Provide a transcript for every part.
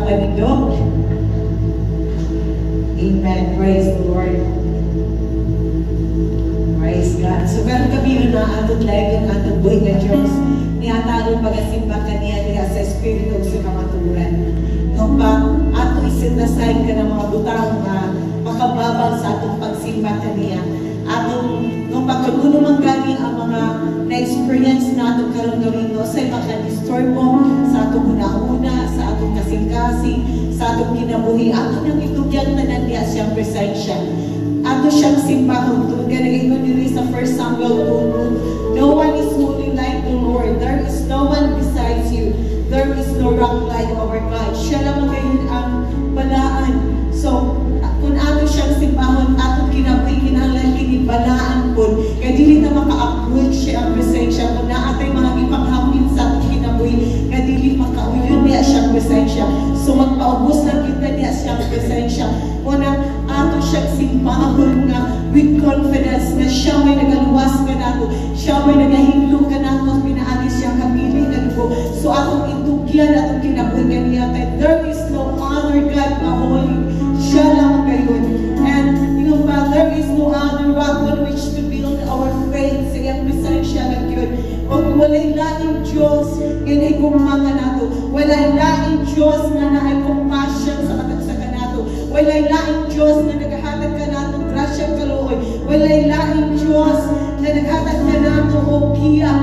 panindog. Amen. Praise the Lord. Praise God. So karon kami yun na atong live yung atong buhay na Diyos. Niyatarong pagasimba kaniya niya sa Espiritu sa kamaturan. Nung pa ato isinasay ka ng mga butang na makababang sa atong pagsimba kaniya. Nung pagkagulo man gani ang mga na-experience na atong karon gawin no, sa'y makadisturbo sa atong una-una, sa atong kasing-kasing, sa atong kinabuhi. Ato nang itugyan na nandiya siyang presensya. Ato siyang simbahon. Kung ganagin nyo sa 1 Samuel 2, no one is holy like the Lord. There is no one besides you. There is no rock like our God. Siya lamang ngayon ang balaan. So, kung ato siyang simbahon, atong kinabuhi, kinahanglan kinibalaan po. Kaya dili na maka-approach siya ang presensya. Kung naatay mga ipanghapin sa atong kinabuhi, kaya dili makauyon niya siyang presensya. So, magpaubos lang kita niya siyang presensya. Una, ato siyang simbahon nga with confidence na siya may nagaluwas ka nato, siya may nagahinglo ka nato, pinaagi siyang kapiling na libo. So, atong itugyan, atong kinabuhi niya. There is no other God na holy. Siya lang kayo. And yung ba, there is no other rock on which to build our faith. Sa iyang presensya lang yun. O walay laing Diyos, yun ay kumanga nato. Walay laing Diyos na naay compassion sa katagsakan nato. Walay laing Diyos na naghahatag ka nato, grasyang kaluoy. Walay laing Diyos na naghatag ka nato, o kiya,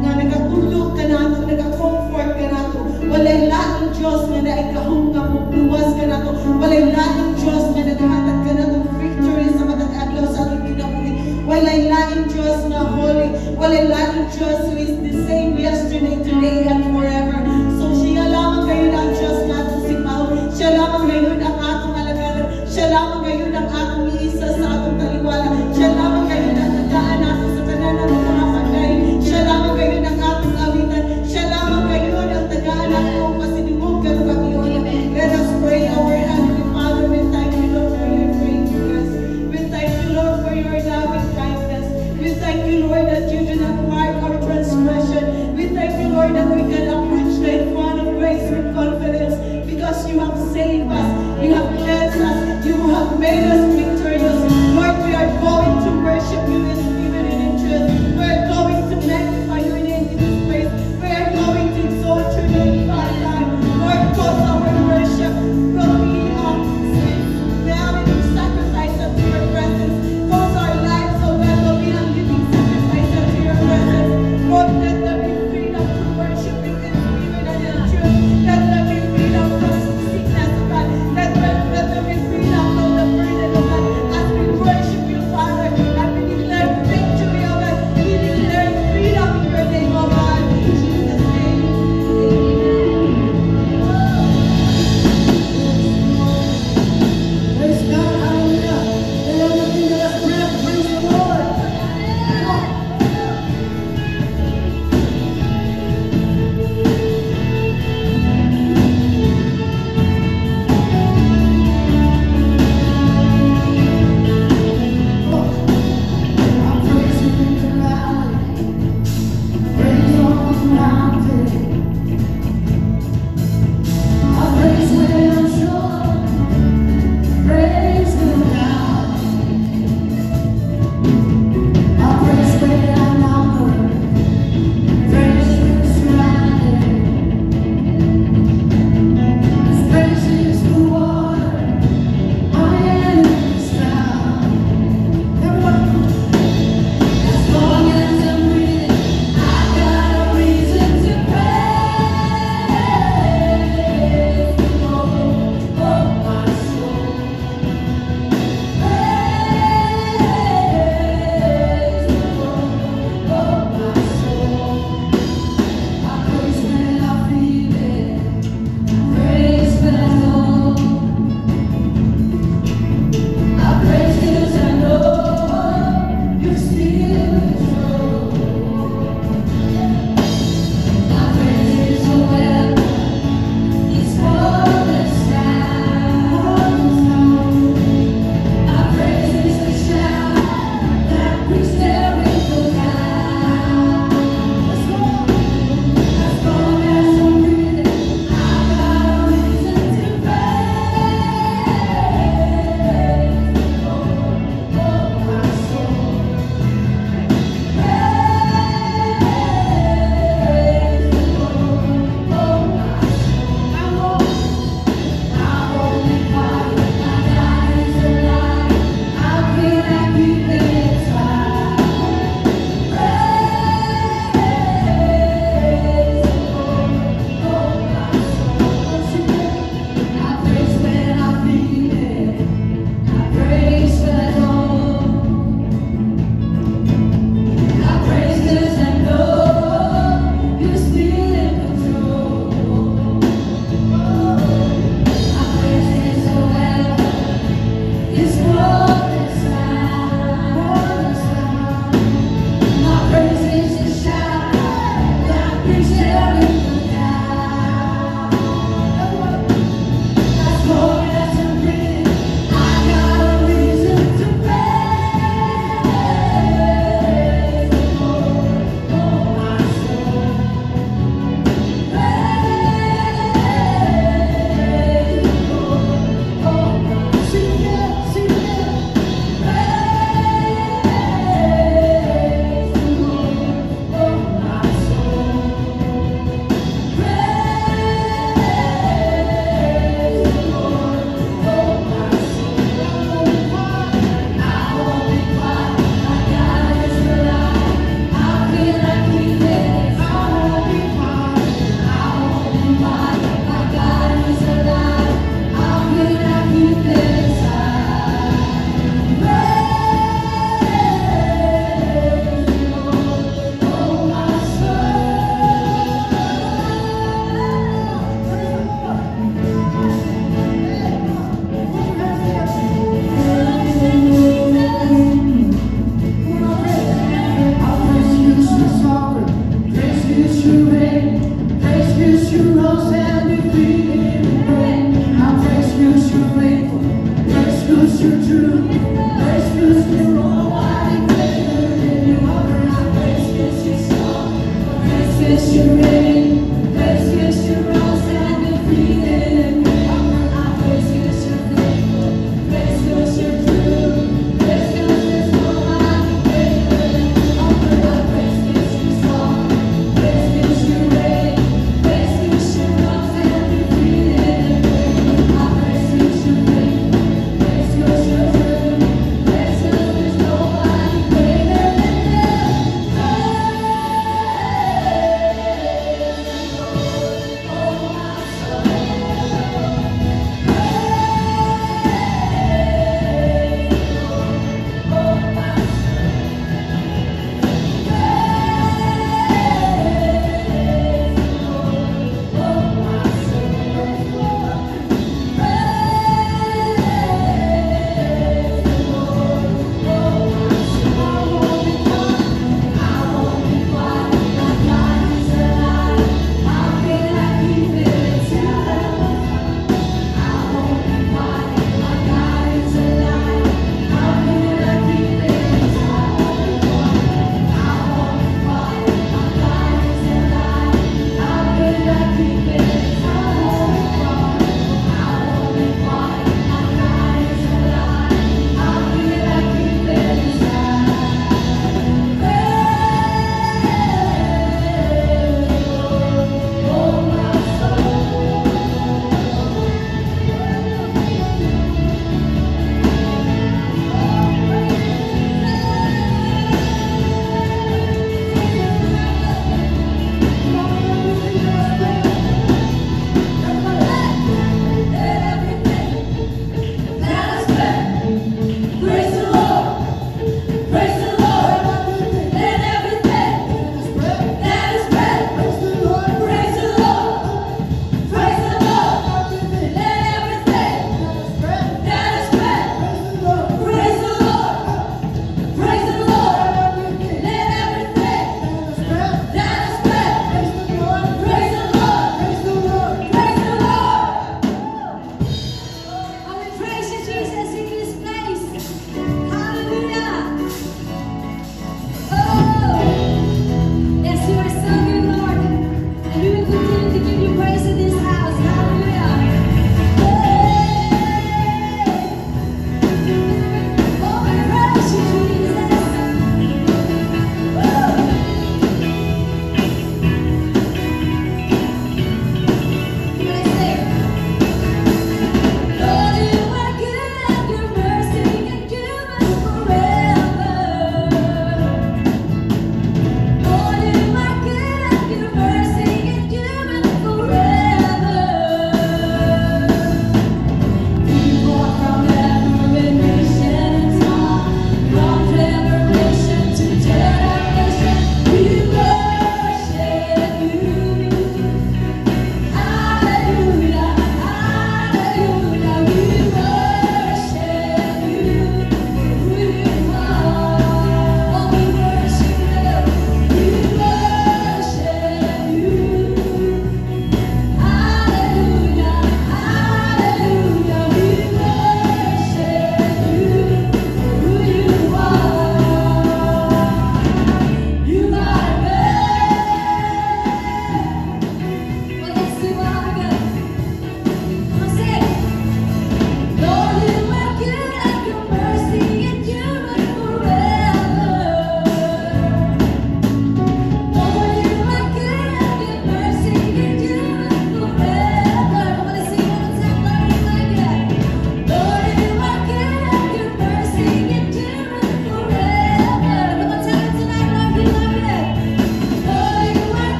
na nagkatulog ka nato, nagka-comfort ka nato. Walay laing Diyos na naikahong ka mo, luwas ka nato. Walay laing Diyos na naghahatag ka nato, victory sa matag-adlaw sa ating kinabuhi. Walay laing Diyos na holy. Walay laing Diyos who is the same yesterday, today, and forever. So siya lamang kayo ang Diyos natin si Pao. Siya lamang ngayon ang atong alagalan. Siya lamang ngayon ang atong iisa sa atong taliwala. Siya lamang ngayon ang nagaan natin sa tanan ng mga patay. Siya lamang ngayon ang atong awitan. Siya lamang ngayon ang tagaan natin ang pasinimog ka ng kami. Let us pray our Heavenly Father. We thank you, Lord, for your greatness. We thank you, Lord, for your loving kindness. We thank you, Lord, that you do not mark our transgression. We thank you, Lord, that we can approach thy throne of grace with confidence because you have saved us, you have cleansed us, you have made us victorious. Lord, we are going to worship you in spirit and in truth. We are going to magnify your name in this place. We are going to exalt your name, Father God. Lord, cause our worship will be sweet, sacrifice unto your presence. Cause our lives, oh God, will be a living sacrifice unto your presence. Lord, let there be freedom to worship you in spirit and in truth. Let there be freedom from sickness, God. Let there be freedom from the burden of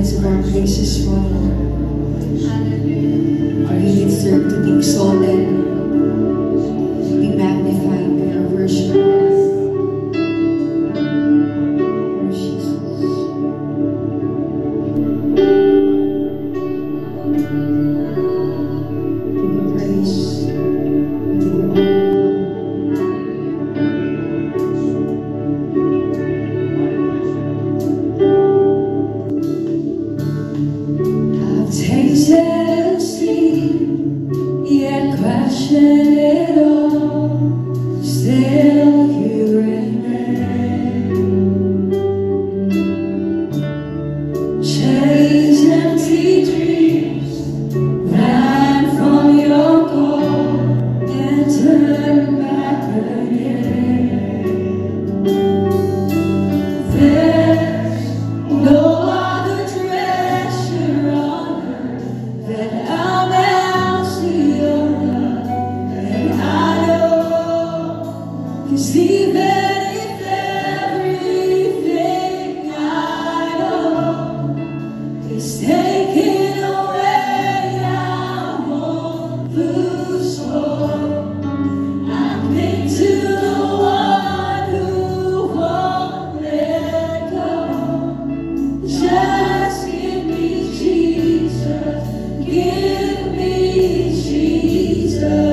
instruments of our praises, Lord. Our you deserve to be exalted, to be magnified by our worship. Lord Jesus. Give you praise. Give you honor. Tasted and seen, yet question it all, still you remain. Chase empty dreams, ran from your call, and turn back again. There's no other treasure on earth that I'll ever see your love, and I know, 'cause even if everything I know is taken away, I won't lose hope. I've been to the one who won't let go. Just give me Jesus, give me Jesus.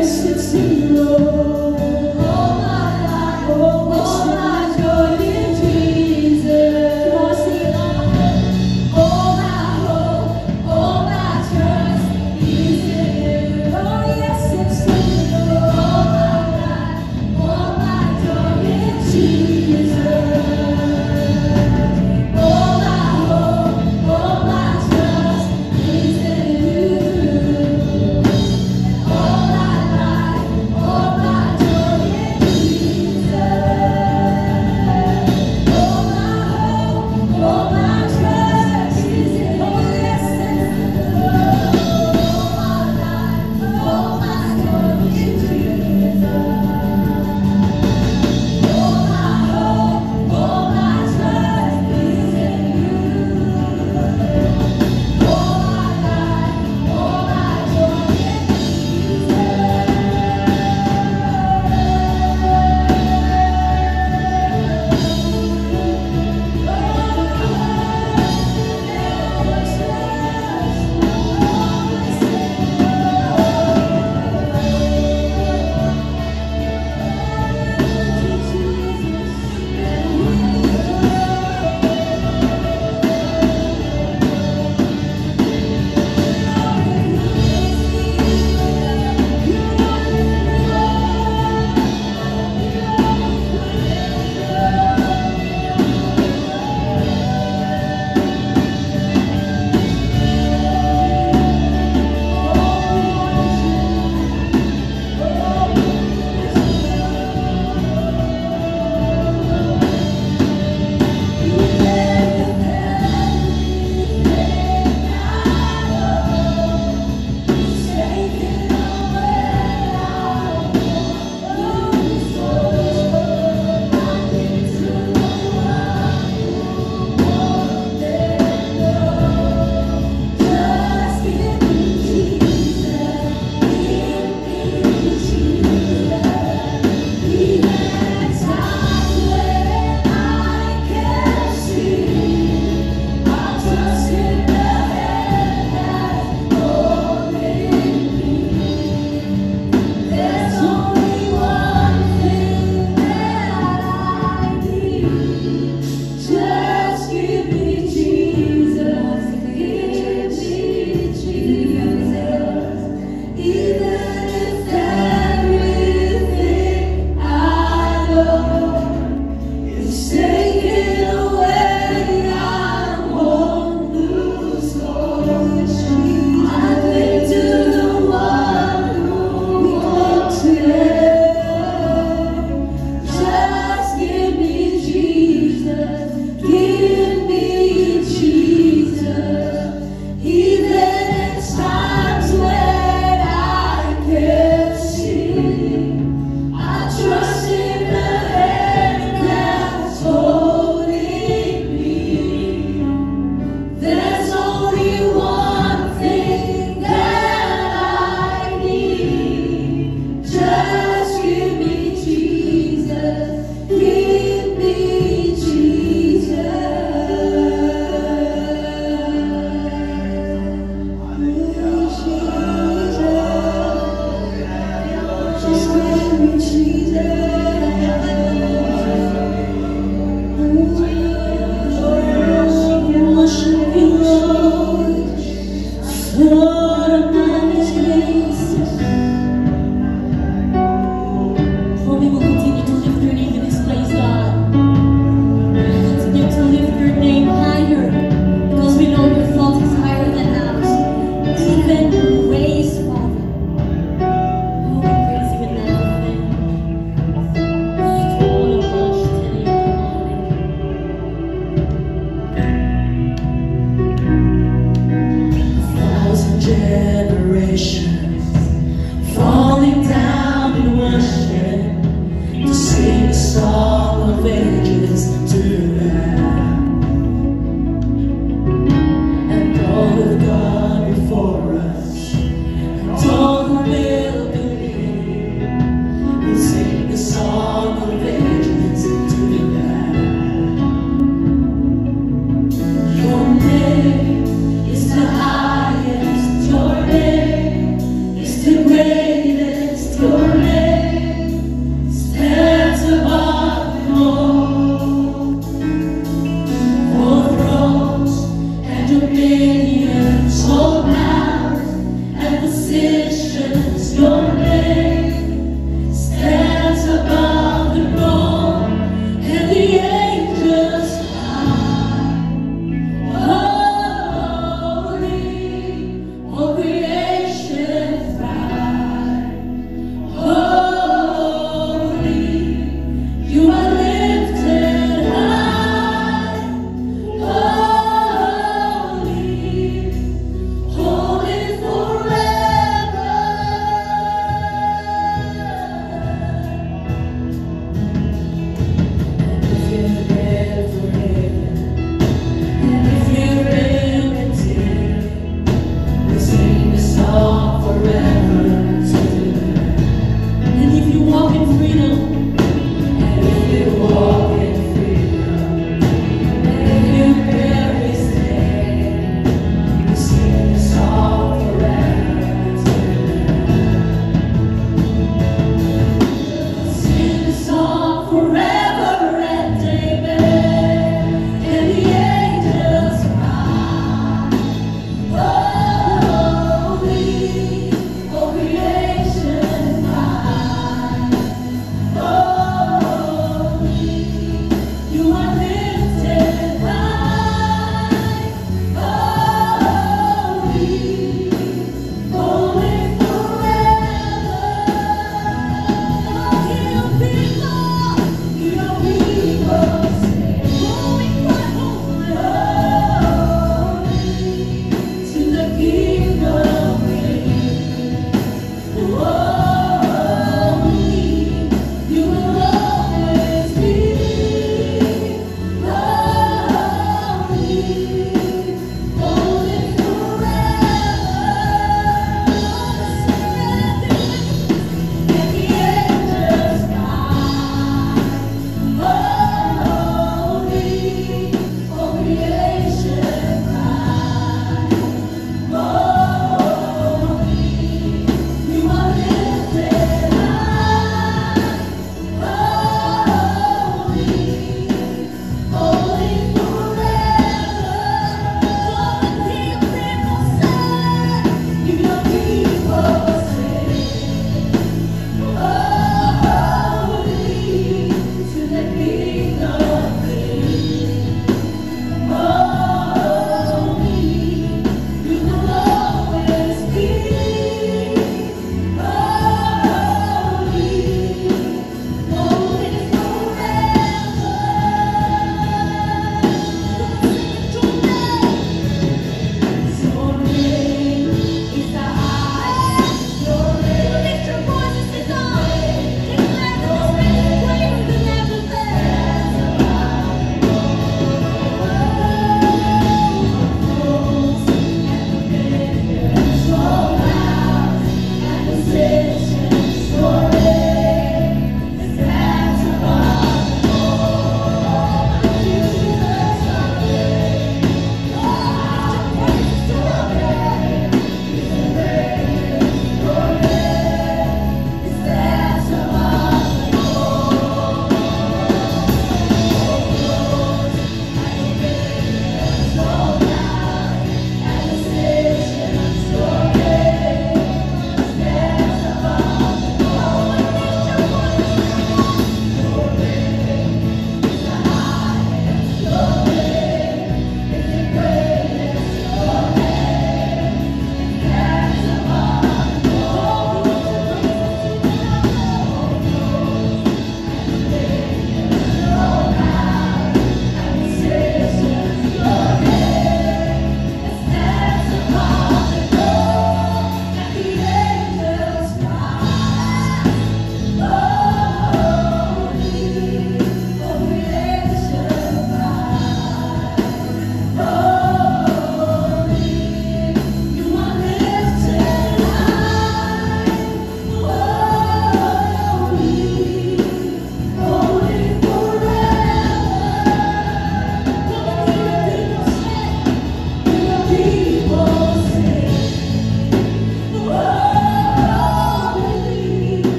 yes, it's in Lord. All my life, all my joy in Jesus. Come on, sing it out. All my hope, all my trust is in you. Oh, yes, it's in Lord. All my life, all my joy in Jesus. All my hope, all my trust is in you. All my life, all my joy in Jesus. All my hope, all my trust is in you. Oh, yes, it's in Lord. All my life, all my joy in Jesus. All my hope, all my trust is in you. All my life, all my joy in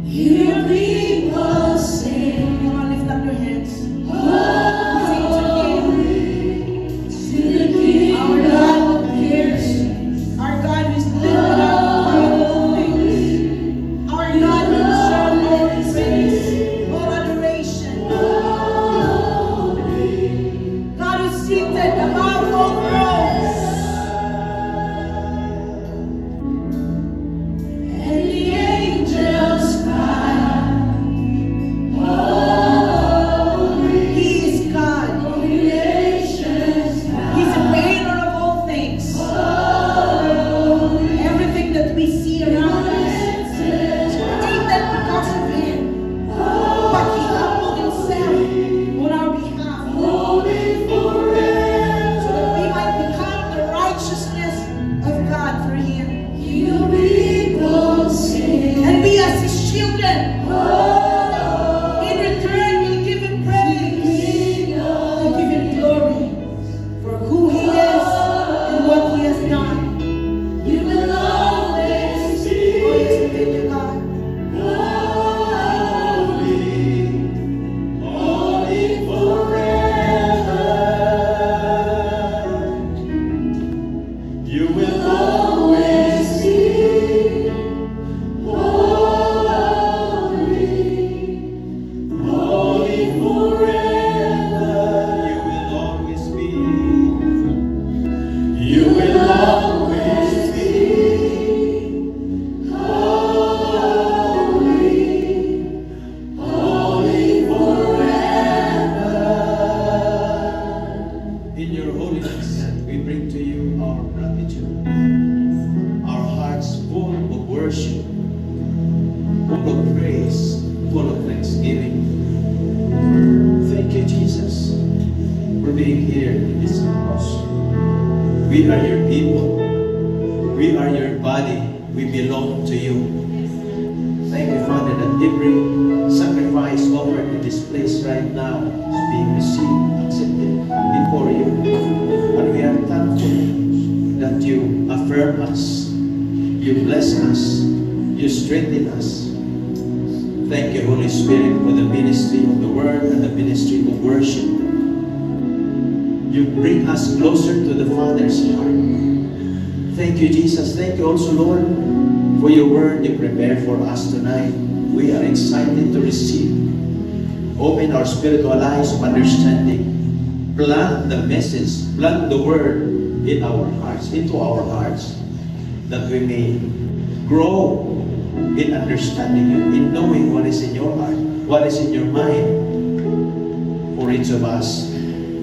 Hear people sing. Come on, lift up your hands. To the King Our God of Kings. Our God is lifted up all things. Our God will deserve all praise, all adoration. God is seated above all thrones. And the angels cry, He is God. creations He's the creator of all things. Everything that we see around us is created because of Him. But He humbled Himself on our behalf so that we might become the righteousness of God through Him. Hear people sing. And we as His children, in return, will give Him praise. We'll give Him glory for who He is and what He has done. You will always be Oh, yes, we thank you, God. holy forever. You will Always be holy, holy forever. You will always be. You will always be holy, holy forever. In your holiness, we bring to you our gratitude. Our hearts full of worship, full of praise, full of thanksgiving. Thank you, Jesus, for being here in this house. We are your people. We are your body. We belong to you. Thank you, Father, that every sacrifice offered in this place right now is being received, accepted before you. And we are thankful that you affirm us, you bless us, you strengthen us. Thank you, Holy Spirit, for the ministry of the Word and the ministry of worship. You bring us closer to the Father's heart. Thank you, Jesus. Thank you also, Lord, for your word you prepared for us tonight. We are excited to receive. Open our spiritual eyes of understanding. Plant the message, plant the word in our hearts, into our hearts, that we may grow in understanding you, in knowing what is in your heart, what is in your mind for each of us.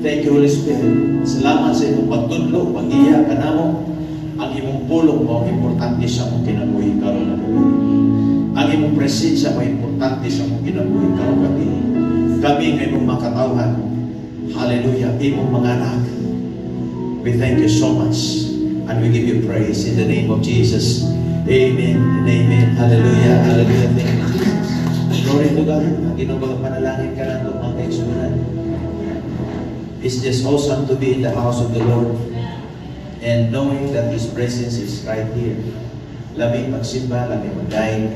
Thank you, Holy Spirit. Salamat sa imong pagtudlo, pag-iya ka namo. Ang imong pulong mo, ang importante sa mong kinabuhi karon na gabi. Ang imong presensya mo, importante sa mong kinabuhi karon gabi. Kami ang imong makatawhan. Hallelujah, imong mga anak. We thank you so much and we give you praise in the name of Jesus. Amen and amen. Hallelujah, hallelujah. Thank you, Jesus. Glory to God. Ang ginong panalangin ka na ito, mga kaisunan. It's just awesome to be in the house of the Lord and knowing that His presence is right here. Labing magsimba, labing mag-guide.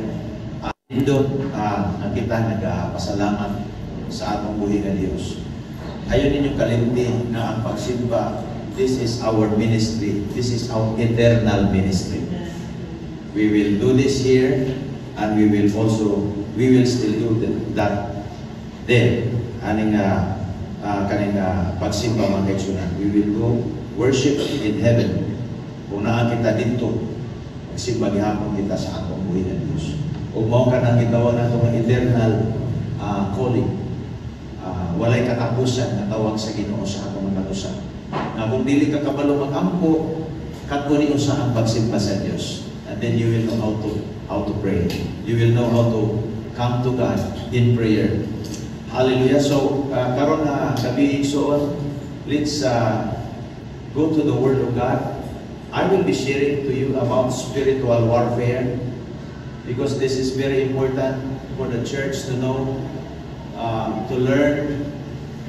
Doon, ang kita nagpasalamat sa atong buhay na Diyos. Ayaw ninyong kalimti na ang pagsimba, this is our ministry. This is our eternal ministry. We will do this here and we will still do that there. Aning kaning pagsimba mga kaigsunan. We will go worship in heaven. Kung naa kita dito, magsimba gihapon kita sa atong buhay na Diyos. Kung mao ka nang gitawag na itong eternal calling, walay katapusan na tawag sa Ginoo sa atong mga katusan. Na kung dili ka kabalo mag-ampo, katuni usa ang pagsimba sa Diyos. And then you will know how to pray. You will know how to come to God in prayer. Hallelujah. So, karon na gabi igsoon, let's go to the Word of God. I will be sharing to you about spiritual warfare because this is very important for the church to know, to learn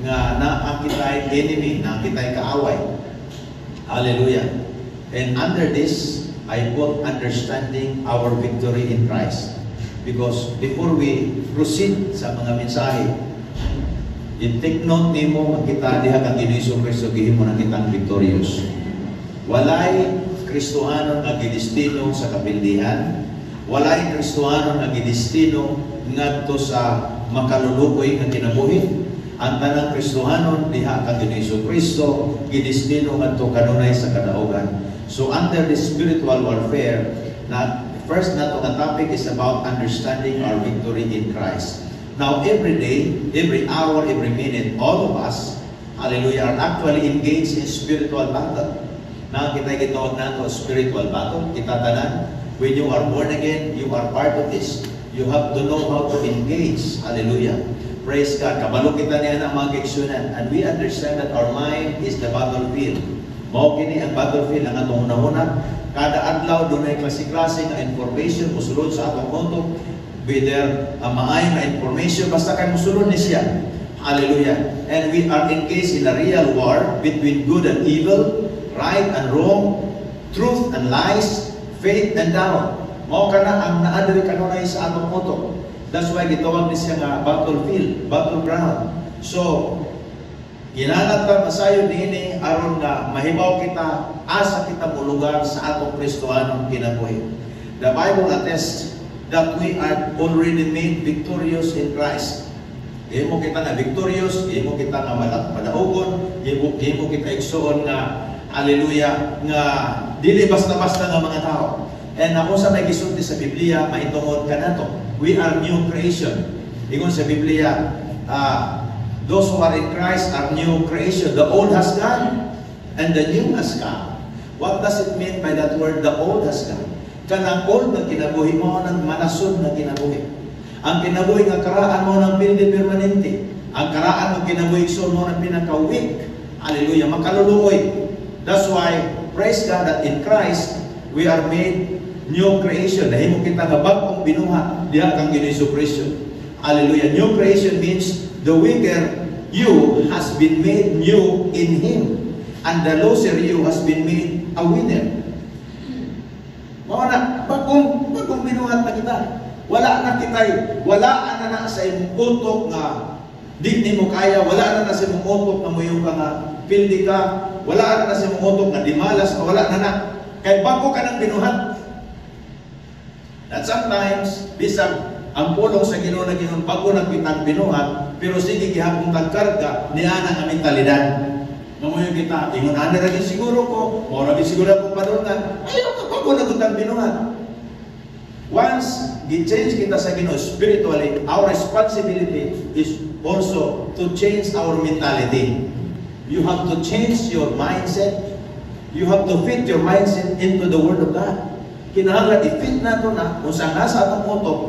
nga ang kitay enemy, na ang kitay kaaway. Hallelujah. And under this, I put understanding our victory in Christ. Because before we proceed sa mga mensahe, i-take note nimo ang kita diha kang Ginoong Kristo gihimo na kitang victorious. Walay Kristohanon nga gidestino sa kapildihan, walay Kristohanon nga gidestino ngadto sa makaluluoy nga kinabuhi. Ang tanang Kristohanon diha kang Ginoong Kristo gidestino ngadto kanunay sa kadaugan. So under the spiritual warfare, first nato nga topic is about understanding our victory in Christ. Now, every day, every hour, every minute, all of us, hallelujah, are actually engaged in spiritual battle. Now, kita gitawag nato spiritual battle. Kita tanan, when you are born again, you are part of this. You have to know how to engage. Hallelujah. Praise God. Kabalo kita niya na mga kaigsunan. And we understand that our mind is the battlefield. Mao kini ang battlefield ang atong una-una. Kada adlaw doon ay klase-klase nga information musulod sa atong konto. Whether maayo na information, basta kay musulod ni siya. Hallelujah. And we are engaged in a real war between good and evil, right and wrong, truth and lies, faith and doubt. Mao kana ang naadiri kanunay sa atong moto. That's why gitawag ni siya nga battlefield, battleground. So, ginanat ta masayo dinhi aron nga mahibaw kita asa kita mulugar sa atong Kristohanong kinabuhi. The Bible attests that we are already made victorious in Christ. Imo kita na victorious, imo kita nga madaugon, imo kita igsuon nga hallelujah nga dili basta-basta nga mga tao. And ako sa may gisulti sa Biblia, maitungod ka nato. We are new creation. Ingon sa Biblia, those who are in Christ are new creation. The old has gone and the new has come. What does it mean by that word, the old has gone? Kanang old na kinabuhi mo ng manasod na kinabuhi. Ang kinabuhi nga karaan mo ng pildi permanente. Ang karaan ng kinabuhi mo ng pinaka-weak. Hallelujah, makaluluoy. That's why, praise God that in Christ, we are made new creation. Nahimo kita nga bagong binuhat diha kang Ginoong Kristo. Hallelujah. New creation means the weaker you has been made new in Him. And the loser you has been made a winner. Mao na, bagong binuhat na kita. Wala na sa imong utok nga di nimo kaya, wala na sa imong utok nga moyong ka nga pildi ka, wala na sa imong utok nga dimalas, wala na. Kay bago ka nang binuhat. That sometimes, bisag ang pulong sa Ginoo na Ginoo bago nagpitang binuhat, pero sige gihapon kang karga ni ana nga mentalidad. Mamoy kita, ingon ana ra gyud siguro ko, o ra gyud siguro akong padulngan. Ayaw ka bago nagutang binuhat. Once gi-change kita sa Ginoo spiritually, our responsibility is also to change our mentality. You have to change your mindset. You have to fit your mindset into the Word of God. Kinahanglan i-fit nato na kung saan nasa atong utok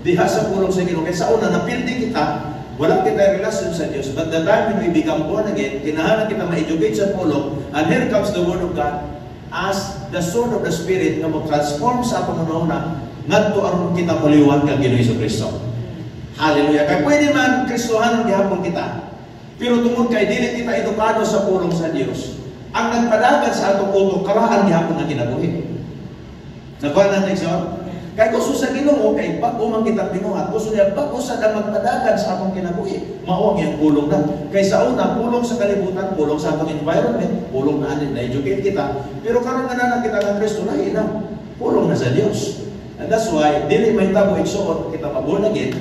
diha sa pulong sa Ginoo. Kaya sa una napildi kita, wala kita relasyon sa Dios. But the time when we become born again, kinahanglan kita ma-educate sa pulong, and here comes the Word of God as the sword of the Spirit nga mag-transform sa atong una ngadto aron kita muliwan kang Ginoong Kristo. Hallelujah. Kay pwede man Kristohanon gihapon kita, pero tungod kay dili kita edukado sa pulong sa Dios, ang nagpadagan sa atong utok karaan gihapon nga kinabuhi. Nakuha natin siya? Kaya gusto sa Ginoo, kay bago man kitang binuhat, gusto niya bago sa magpadagan sa atong kinabuhi. Mao ang pulong na. Kay sa una, pulong sa kalibutan, pulong sa atong environment, pulong na na-educate kita. Pero karon nga na kita ng Kristo, lahi na. Pulong na sa Dios. And that's why, dili may tabo igsuot, kita maborn again,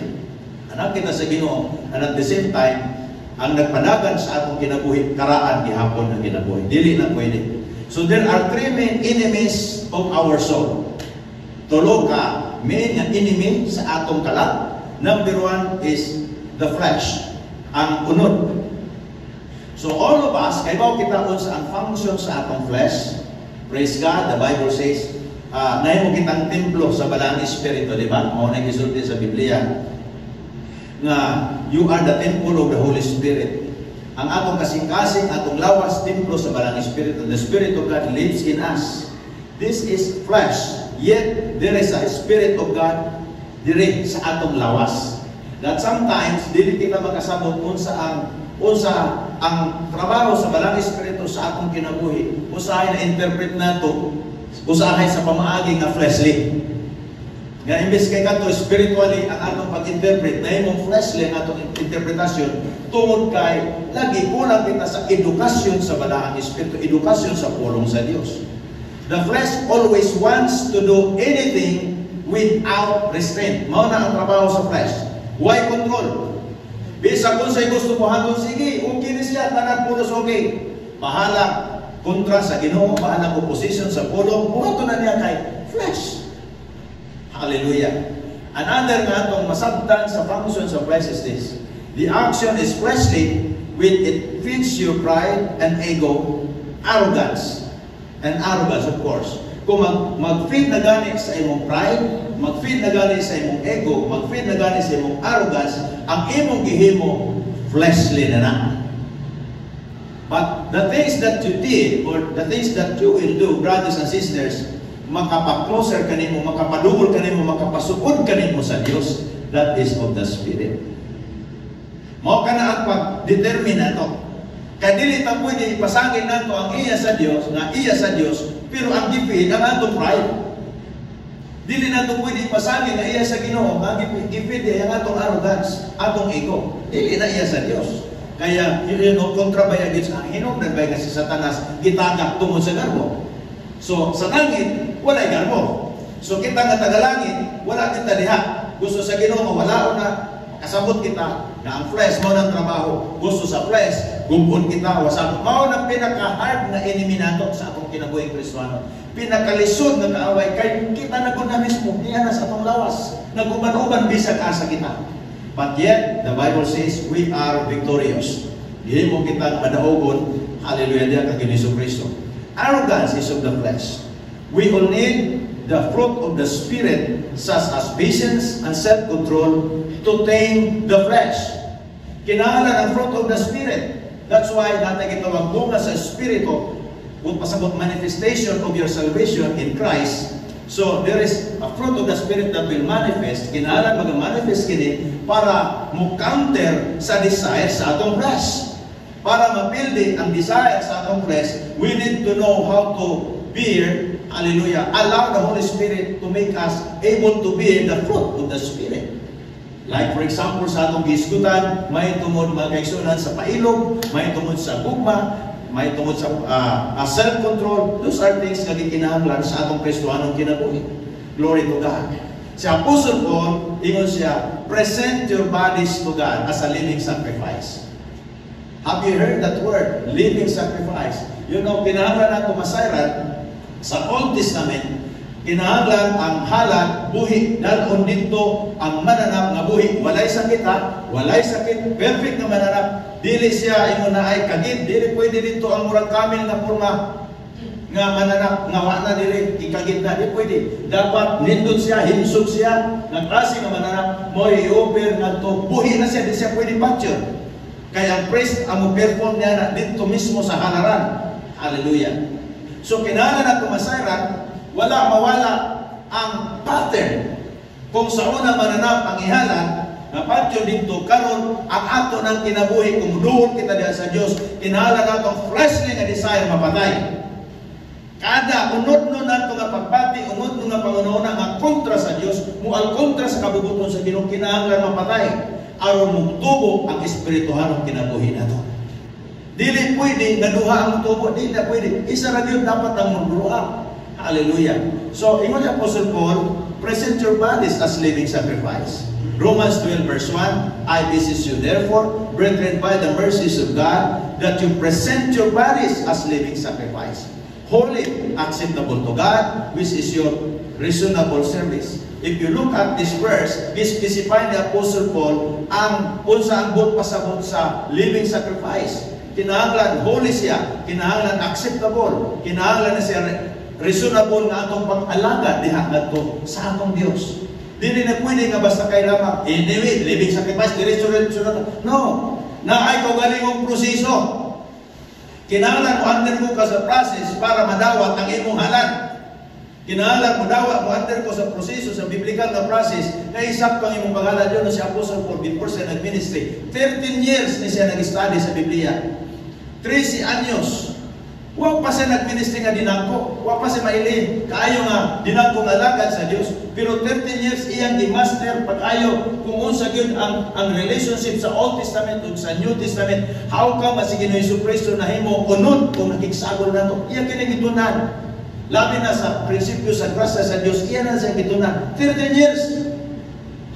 anak kita sa Ginoo, and at the same time, ang nagpadagan sa atong kinabuhi, karaan gihapon ng kinabuhi. Dili na pwede. So there are three main enemies of our soul. Tulo ka main nga enemy sa atong kalat. Number one is the flesh, ang unod. So all of us, kay bao kita sa ang function sa atong flesh. Praise God, the Bible says, nahimo kitang templo sa balang espiritu, di ba? Mao na gisulti sa Biblia nga you are the temple of the Holy Spirit. Ang atong kasing-kasing, atong lawas, templo sa balang espiritu. The Spirit of God lives in us. This is flesh. Yet, there is a Spirit of God dire sa atong lawas. That sometimes, dili kita makasabot unsa ang trabaho sa balang espiritu sa atong kinabuhi. Usahay na interpret nato, usahay sa pamaagi nga fleshly. Nga imbes kay kanto spiritually ang atong pag-interpret, na imong fleshly ang atong interpretasyon, tungod kay lagi kulang kita sa edukasyon sa balaang espiritu, edukasyon sa pulong sa Dios. The flesh always wants to do anything without restraint. Mao na ang trabaho sa flesh. Why control? Bisa kung sa'y gusto mo hanggang, sige, okay na siya, tanan pulos okay. Bahala kontra sa Ginoo, bahala opposition sa pulong, buhato na niya kay flesh. Hallelujah. Another nga itong masabtan sa function sa flesh is this. The action is fleshly when it feeds your pride and ego, arrogance. And arrogance, of course. Kung mag-feed na gani sa imong pride, mag-feed na gani sa imong ego, mag-feed na gani sa imong arrogance, ang imong gihimo, fleshly na na. But the things that you did, or the things that you will do, brothers and sisters, makapakloser kanimo, makapadugol kanimo, makapasukod kanimo sa Dios, that is of the Spirit. Mao ka na ang pag-determine nato. Kaya dili ta pwede ipasangin nato ang iya sa Dios, nga iya sa Dios, pero ang gipid ang atong pride. Dili nato pwede ipasangin na iya sa Ginoo, ang gipid ang atong arrogance, atong ego. Dili na iya sa Dios. Kaya yun kontra ba yung ang hinungdan ba kasi Satanas gitagak tungod sa garbo. So sa langit walay garbo. So kita nga tagalangit wala kita diha. Gusto sa Ginoo wala na kasabot kita na ang flesh mo ng trabaho. Gusto sa flesh gumpon kita wasabot mao na pinaka-hard na enemy nato sa atong kinabuhing Kristiyano. Pinakalisod nga kaaway kay kita na gud na mismo diha na sa atong lawas. Naguban-uban bisag asa kita. But yet, the Bible says, we are victorious. Dili mo kita madaogon, hallelujah, diya kag Hesus Kristo. Arrogance is of the flesh. We all need the fruit of the Spirit, such as patience and self-control, to tame the flesh. Kinahanglan ang fruit of the Spirit. That's why natin gitawag bunga sa Espiritu, kung pasabot manifestation of your salvation in Christ. So, there is a fruit of the Spirit that will manifest. Kinahanglan mag-manifest kini para mo-counter sa desire sa atong flesh. Para mapildi ang desire sa atong flesh, we need to know how to bear, hallelujah, allow the Holy Spirit to make us able to bear the fruit of the Spirit. Like for example, sa atong gisgutan, may tungod mga kaigsunan sa pailog, may tungod sa gugma, may tungod sa self-control. Those are things na gikinahanglan sa atong Kristohanong kinabuhi. Glory to God. Si Apostle Paul, ingon siya, present your bodies to God as a living sacrifice. Have you heard that word? Living sacrifice. You know, kinahanglan nato masayran sa Old Testament, kinahanglan ang halak, buhi, dalon dito ang mananap nga buhi. Walay sakit ha, walay sakit, perfect na mananap. Dili siya ingon na ay kagid, dili pwede dito ang murag kamil na porma nga mananap, nga wala dili ikagid na, di pwede. Dapat nindot siya, hinsog siya, nga klase nga mananap, mo i-offer nga to, buhi na siya, di siya pwede picture. Kaya ang priest, ang perform niya na dito mismo sa halaran. Hallelujah. So kinahanglan nato masayran, wala mawala ang pattern. Kung sa una mananap ang ihalan, napatyo dito karon ang ato ng kinabuhi, kung duol kita diha sa Dios, kinahanglan nato ang fleshly nga desire mapatay. Kada unod no nato nga pagpati, unod no nga pangunahuna nga kontra sa Dios, mual kontra sa kabubuton sa Ginoo, kinahanglan mapatay aron mutubo ang espirituhanong kinabuhi nato. Dili pwede nga duha ang tubo, dili pwede. Isa ra gyud dapat ang muduha. Hallelujah. So, ingon ni Apostle Paul, present your bodies as living sacrifice. Romans 12 verse 1, I beseech you therefore, brethren, by the mercies of God, that you present your bodies as living sacrifice, holy, acceptable to God, which is your reasonable service. If you look at this verse, specify the Apostle Paul ang unsa ang bot pasabot sa living sacrifice. Kinahanglan holy siya, kinahanglan acceptable, kinahanglan na siya reasonable nga atong pang-alaga diha ngadto sa atong Dios. Dili na pwede nga basta kay lamang anyway, living sacrifice diretso. No, naay kaugalingong proseso. Kinahanglan mo undergo ka sa process para madawat ang imong halal. Kinahanglan mo dawat mo undergo sa proseso sa biblical na process na isakto ang imong pangalan. Diyon na si Apostle Paul before siya nag-ministry. 13 years na siya nag-study sa Biblia. 13 anyos Wa pa siya nagministry nga dinangko. Wa pa siya mailin. Kaayo nga dinangko nga lagad sa Dios. Pero 13 years iyang i-master pag-ayo kung unsa gyud ang relationship sa Old Testament ug sa New Testament. How come si Ginoong Jesucristo nahimo unod kung nakiksagol nato? Iya kini gitunan. Labi na sa prinsipyo sa grasya sa Dios, iya na sa gitunan. 13 years.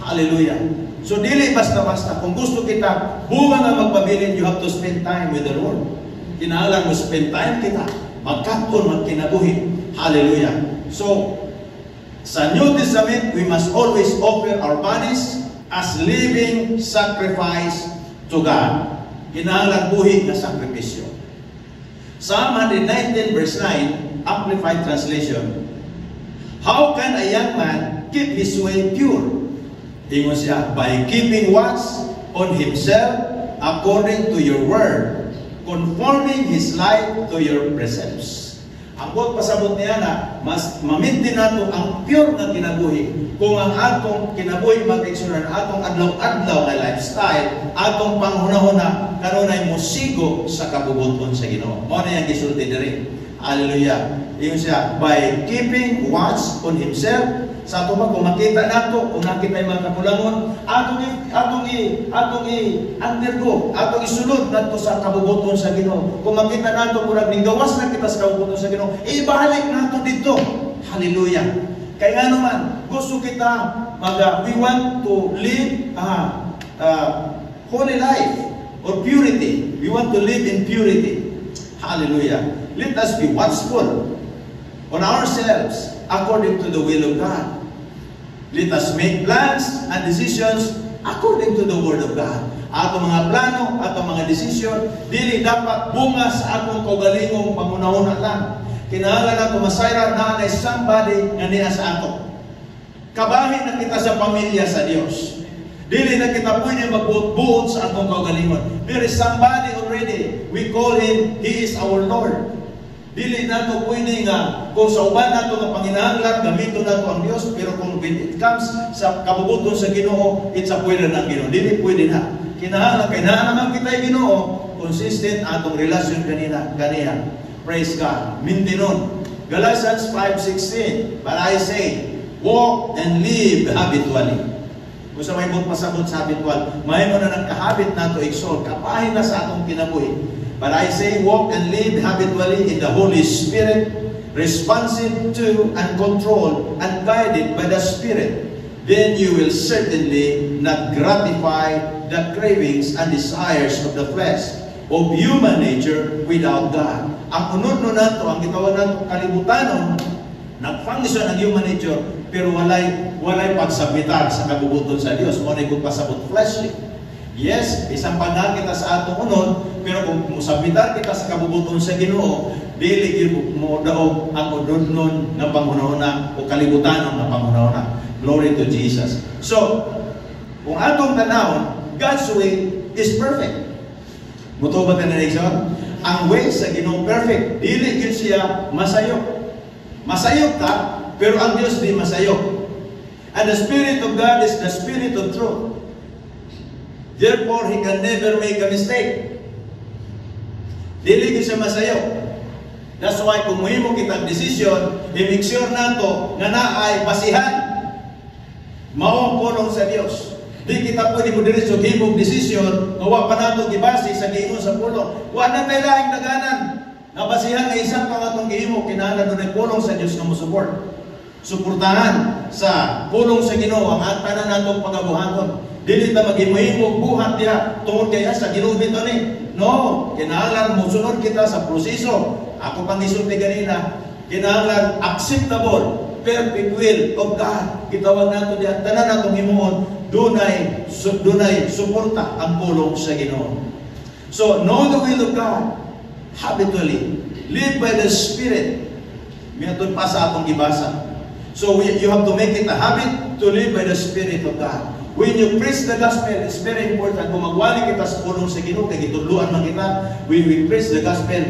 Hallelujah. So dili basta-basta. Kung gusto kita bunga nga magpabilin, you have to spend time with the Lord. Kinahanglan mo spend time kita. Magkaton, magkinabuhi. Hallelujah. So, sa New Testament, we must always offer our bodies as living sacrifice to God. Kinahanglan buhi na sakripisyo. Psalm 119 verse 9, Amplified Translation. How can a young man keep his way pure? Ingon siya, by keeping watch on himself according to your word, conforming his life to your precepts. Ang buot pasabot niya na, mas mamintin nato ang pure na kinabuhi. Kung ang atong kinabuhi mag-eksunan, atong adlaw-adlaw na lifestyle, atong panghuna-huna, kanunay musigo sa kabubuton sa Ginoo. Mo na yung gisulti diri. Hallelujah. Iyon siya, by keeping watch on himself, sa ato ba, kung makita nato, kung nakita yung mga kapulangon, atong undergo, atong isunod nato sa kabubuton sa Ginoo. Kung makita nato, murag ning gawas na kita sa kabubuton sa Ginoo, ibalik nato dito. Hallelujah. Kaya nga naman, gusto kita, we want to live holy life or purity. We want to live in purity. Hallelujah. Let us be watchful on ourselves according to the will of God. Let us make plans and decisions according to the Word of God. Atong mga plano, atong mga desisyon, dili dapat bunga sa atong kaugalingong pangunahuna lang. Kinahanglan nato masayra na somebody nga niya sa ato. Kabahin na kita sa pamilya sa Dios. Dili na kita pwede magbuot-buot sa atong kaugalingon. There is somebody already. We call Him, He is our Lord. Dili nato pwede nga, kung sa uban nato nga panginahanglan, gamito nato ang Dios, pero kung when it comes sa kabubuton sa Ginoo, it's a pwede ng Ginoo. Dili pwede na. Kinahanglan, kaya naman kita Ginoo, consistent atong relasyon kaniya. Praise God. Mintinon. Galatians 5:16. But I say, walk and live habitually. Kung sa may pasabot sa habitual, may mo na nagkahabit nato iksol, kapahin na sa atong kinabuhi. But I say, walk and live habitually in the Holy Spirit, responsive to and controlled and guided by the Spirit. Then you will certainly not gratify the cravings and desires of the flesh, of human nature without God. Ang unod nato, ang gitawag nato kalibutanon, nag-function ang human nature, pero walay pagsabitar sa kabubuton sa Dios. Mo na kung pasabot fleshly. Yes, isang panahon kita sa atong unod, pero kung musabitar kita sa kabubuton sa Ginoo, dili mo daog ang unod nga panghunahuna o kalibutanon nga panghunahuna. Glory to Jesus. So, kung atong tanawon, God's way is perfect. Muto ba tayo na ang way sa Ginoo perfect. Dili yun siya masayok. Masayok ka, pero ang Diyos di masayok. And the Spirit of God is the Spirit of truth. Therefore, He can never make a mistake. Dili yun siya masayok. That's why kung muhimo kitang desisyon, i-make sure nato nga naay basihan. Mao ang pulong sa Dios. Di kita pwede mo diretso himog desisyon, nga wa pa nato gibase sa giingon sa pulong. Wa na tayo laing daganan. Nabasihan nga isang pangatong gihimo, kinahanglan doon ay pulong sa Diyos nga mo support. Suportahan sa pulong sa Ginoo ang tanan natong pagabuhaton. Dili ta maghimo-himog buhat diha tungod kay sa Ginoo bito ni. No, kinahanglan mo sunod kita sa proseso. Ako pang gisulti ganina, kinahanglan acceptable, perfect will of God. Gitawag nato diha tanan natong himuon, dunay suporta ang pulong sa Ginoo. So, know the will of God habitually. Live by the Spirit. Mayroon pa sa atong gibasa. So, you have to make it a habit to live by the Spirit of God. When you preach the gospel, it's very important. Kung magwali kita sa pulong sa Ginoo, kay gitudluan man kita, when we preach the gospel,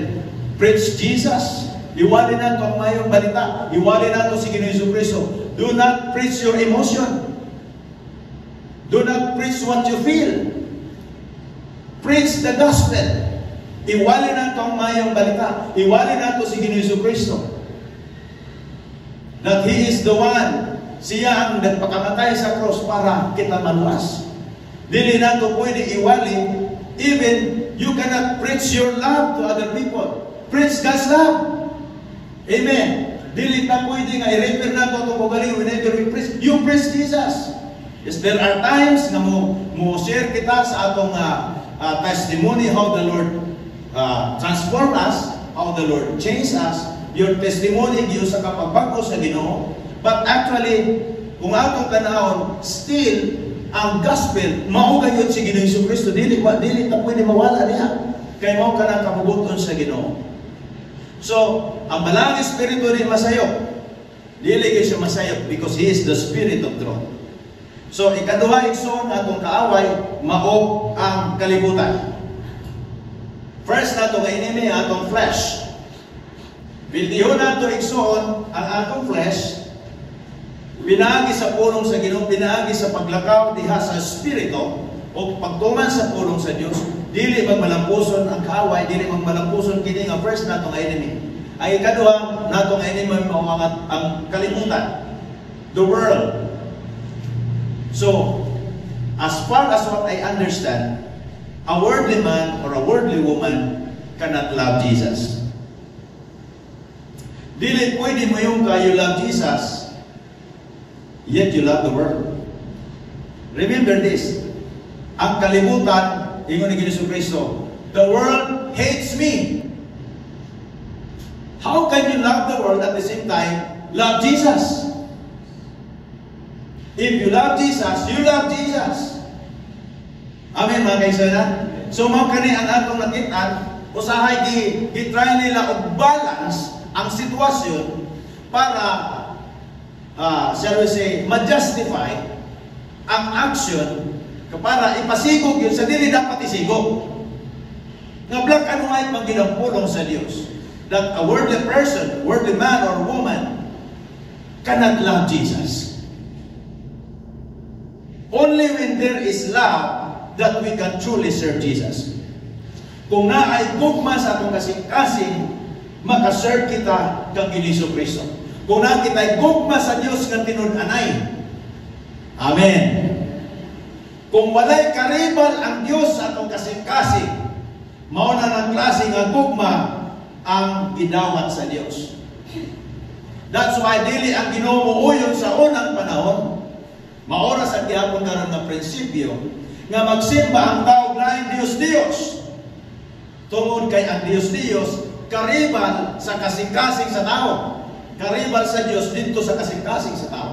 preach Jesus. Iwali nato ang mayong balita. Iwali nato si Ginoong Jesucristo. Do not preach your emotion. Do not preach what you feel. Preach the gospel. Iwali na ito ang mayang balita. Iwali na ito si Ginoong Kristo. That He is the one. Siya ang nagpakamatay sa cross para kita maluwas. Dili na ito pwede iwali. Even you cannot preach your love to other people. Preach God's love. Amen. Dili na pwede nga i-refer na ito itong magaling whenever we preach. You preach Jesus. Yes, there are times na mo share kita sa atong testimony how the Lord transform us, how the Lord change us. Your testimony giyo sa kapagbago sa Ginoo. But actually, kung atong tanahon, still ang gospel mao gayud si Ginoong Kristo. Dili ta pwede mawala niya. Kay mao kana kabubuton sa Ginoo. So, ang Balang Espiritu rin masayop. Dili gyud siya masayop because He is the Spirit of truth. So, ikaduha igsoon atong kaaway mao ang kalibutan. First nato nga enemy atong flesh. Bildiho nato igsoon ang atong flesh. Pinaagi sa pulong sa Ginoo, pinaagi sa paglakaw diha sa Espiritu o pagtuman sa pulong sa Dios. Dili magmalampuson ang kaaway, dili magmalampuson kini nga first nato nga enemy. Ang ikaduha nato nga enemy mao ang kalibutan, the world. So, as far as what I understand, a worldly man or a worldly woman cannot love Jesus. Dili pwede mo yung you love Jesus, yet you love the world. Remember this, ang kalibutan, ingon ni Ginoong Kristo, the world hates me. How can you love the world at the same time love Jesus? If you love Jesus, you love Jesus. Amen mga kaisanan? So mao kani ang atong nakit-an, usahay gi-try nila og balance ang sitwasyon para shall we say, ma-justify ang action para ipasigog yun sa dili dapat isigog. Nga black and white maginampulong sa Dios that a worldly person, worldly man or woman cannot love Jesus. Only when there is love that we can truly serve Jesus. Kung naay gugma sa atong kasing-kasing, makaserve kita kang Ginoong Kristo. Kung na kita'y gugma sa Diyos nga tinud-anay. Amen. Kung walay karibal ang Diyos sa atong kasing-kasing, mao na ng klase nga gugma ang gidawat sa Diyos. That's why dili ang Ginoo muuyon sa unang panahon. Maoras ang gihapon karon nga prinsipyo nga magsimba ang tao lain Dios. Tungod kay ang Dios karibal sa kasing-kasing sa tao. Karibal sa Diyos dito sa kasing-kasing sa tao.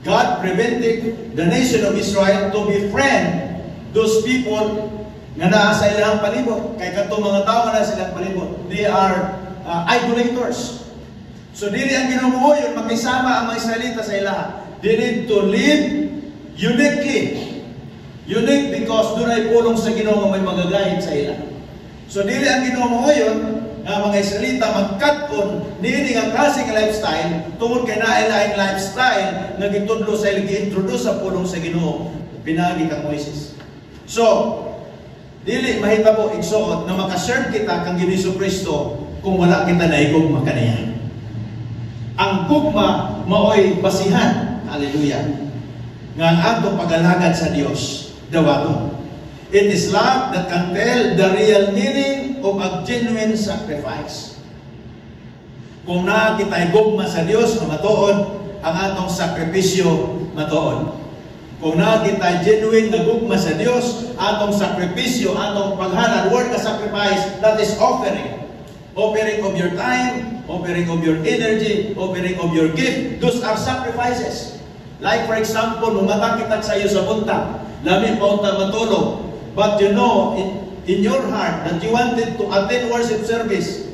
God prevented the nation of Israel to befriend those people nga naa sa ilang palibot. Kay katong mga tao nga naa sa ilang palibot, they are idolators. So dili ang Ginoo yun makisama ang mga Israelita sa ilaha. They need to live uniquely. Unique because doon ay pulong sa Ginoo may magagayad sa ila. So dili ang Ginoo yun nga mga Israelita magkat-on nini nga klase nga lifestyle tungod kay naay laing lifestyle nga gitudlo sa ilang gi-introduce sa pulong sa Ginoo pinagi kang Moises. So dili mahitabo igsuot na makaserve kita kang Ginoong Kristo kung wala kita naigugma kaniya. Ang gugma maoy basihan. Hallelujah. Nga ang atong pag-alagad sa Dios dawaton. It is love that can tell the real meaning of a genuine sacrifice. Kung na kita'y gugma sa Dios na matuod, ang atong sakripisyo matuod. Kung na kita'y genuine na gugma sa Dios, atong sakripisyo, atong paghalad, word na sacrifice, that is offering. Offering of your time, offering of your energy, offering of your gift, those are sacrifices. Like for example, mumatakitag sa iyo sa bunta, lami pa unta matulog, but you know in your heart that you wanted to attend worship service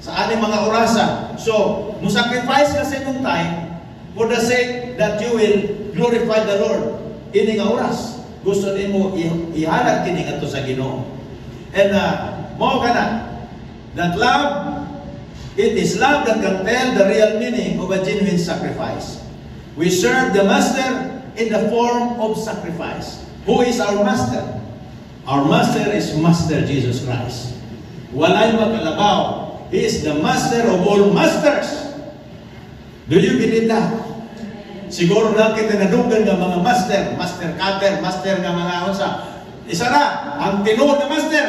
sa aning mga orasan. So, musacrifice ka sa imong time for the sake that you will glorify the Lord. Ini nga oras, gusto nimo ihalad kini ngadto sa Ginoo. And mao kana that love, it is love that can tell the real meaning of a genuine sacrifice. We serve the Master in the form of sacrifice. Who is our Master? Our Master is Master Jesus Christ. Walay makalabaw. He is the Master of all masters. Do you believe that? Siguro na kita nadugan ng mga master, master cutter, master ng mga unsa. Isa na, ang tinuod na master.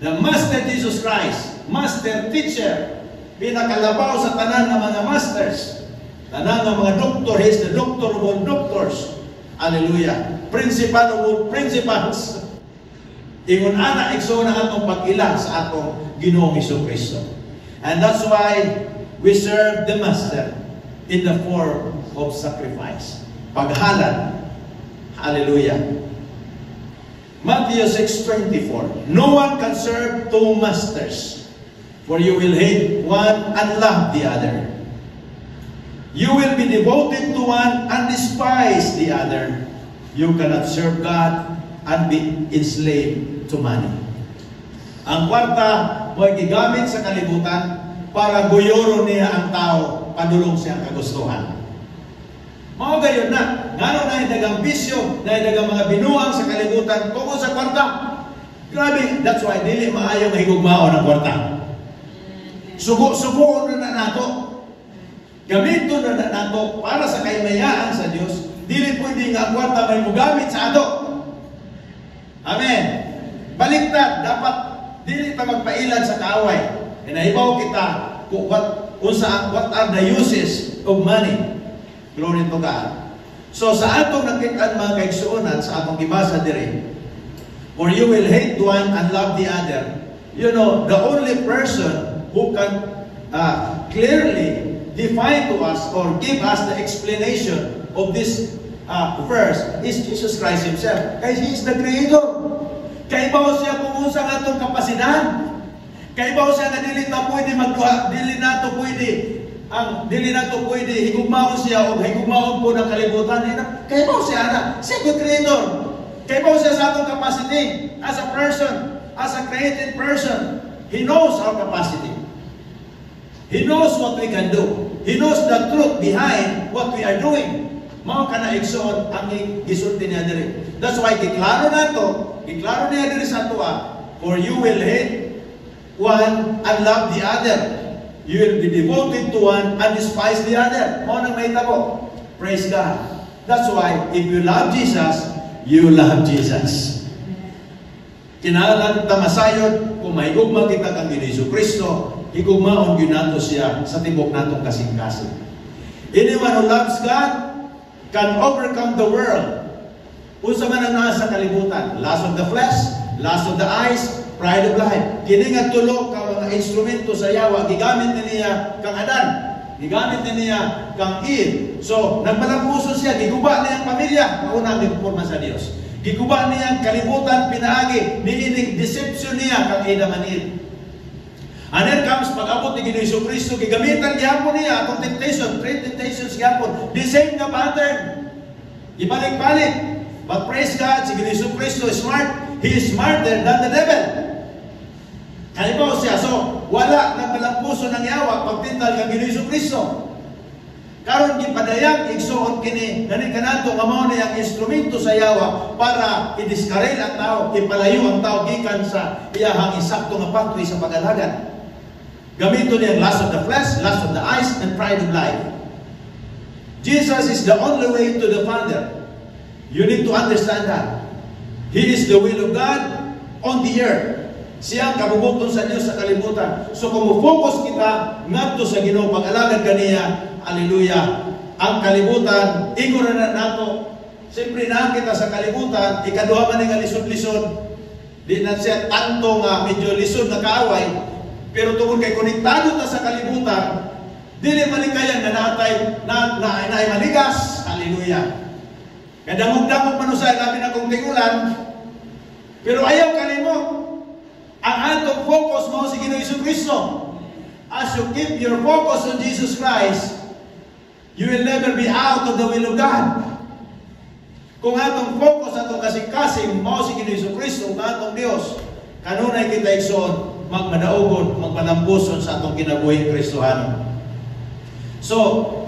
The Master Jesus Christ, Master Teacher, pinakalabaw sa tanan ng mga masters. Tanan ng mga doctor, He is the doctor of all doctors. Hallelujah. Principal of all principals. Ingon ana igsoon ang atong pag-ila sa atong Ginoong Jesucristo. And that's why we serve the Master in the form of sacrifice. Paghalad. Hallelujah. Matthew 6:24. No one can serve two masters, for you will hate one and love the other. You will be devoted to one and despise the other. You cannot serve God and be enslaved to money. Ang kwarta mo ay gigamit sa kalibutan para guyoro niya ang tao, padulong siyang kagustuhan. Mao gayon na, ngano na dagang bisyo, na dagang mga binuang sa kalibutan tungkol sa kwarta. Grabe, that's why dili maayo mahigugmaon ang kwarta. Subo na nato. Gamito na nato para sa kaymayaan sa Dios. Dili pwede nga ang kwarta may mugamit sa ato. Amen. Baliktad, dapat dili ta magpailan sa kaaway. Inahibaw kita kung what are the uses of money. Glory to God. So sa atong nakita mga kaigsuonan, sa atong gibasa diri, for you will hate one and love the other. You know, the only person who can clearly define to us or give us the explanation of this verse is Jesus Christ Himself. Kaya He is the Creator. Kaibaw siya kung unsa nga itong kapasidad. Kaibaw siya na dili na pwede magduha, dili na to pwede higugmaon siya o higugmaon po ng kalibutan. Kaibaw siya na. Siya the Creator. Kaibaw siya sa atong capacity as a person, as a created person. He knows our capacity. He knows what we can do. He knows the truth behind what we are doing. Mao kana igsoon ang gisulti niya diri. That's why giklaro niya diri sa tuwa, for you will hate one and love the other. You will be devoted to one and despise the other. Mao nang mahitabo. Praise God. That's why if you love Jesus, you love Jesus. Kinahanglan ta masayod kung mahigugma kita kang Jesucristo, higugmaon gyud nato siya sa tibok natong kasing-kasing. Anyone who loves God can overcome the world. Unsa man ang naa sa kalibutan, lust of the flesh, lust of the eyes, pride of life. Kini nga tulo ka mga instrumento sa Yawa, gigamit niya kang Adan, gigamit niya kang Eve. So, nagmalampuso siya, giguba niya ang pamilya, mauna ang porma sa Dios. Giguba niya ang kalibutan, pinaagi, niining deception niya kang Adam and Eve. And then comes pag-abot ni Jesucristo, gigamitan gyapon niya atong temptation, three temptations gyapon. The same nga pattern. Ibalik-balik. But praise God, si Jesucristo is smart. He is smarter than the devil. Kalibaw siya. So, wala na malampuso ng Yawa pagtintal kang Jesucristo. Karon gipadayag igsuon kini gani kanato nga mao na ang instrumento sa Yawa para i-discourage ang tao, ipalayo ang tao gikan sa iyahang insakto nga pagtuy sa pag-alagad. Gamito niya ang lust of the flesh, lust of the eyes, and pride of life. Jesus is the only way to the Father. You need to understand that. He is the will of God on the earth. Siya ang kabubuton sa Diyos sa kalibutan. So kung focus kita ngadto sa Ginoo pag-alagad kaniya, hallelujah, ang kalibutan, ingon na nato, siyempre na kita sa kalibutan, ikaduha man nga lisod-lisod, di na siya tanto nga medyo lisod na kaaway, pero tungkol kay konektado ta sa kalibutan, dili malikayan na natay na maligas. Hallelujah. Kadamog-damog manusay labi na kong tingulan, pero ayaw kalimot. Ang atong focus mo si Ginoong Jesucristo. As you keep your focus on Jesus Christ, you will never be out of the will of God. Kung atong focus, atong kasing-kasing mo si Ginoong Jesucristo, ang atong Diyos, kanunay kita igsoon, magmadaogon, magmalampuson sa atong kinabuhi Kristohano. So,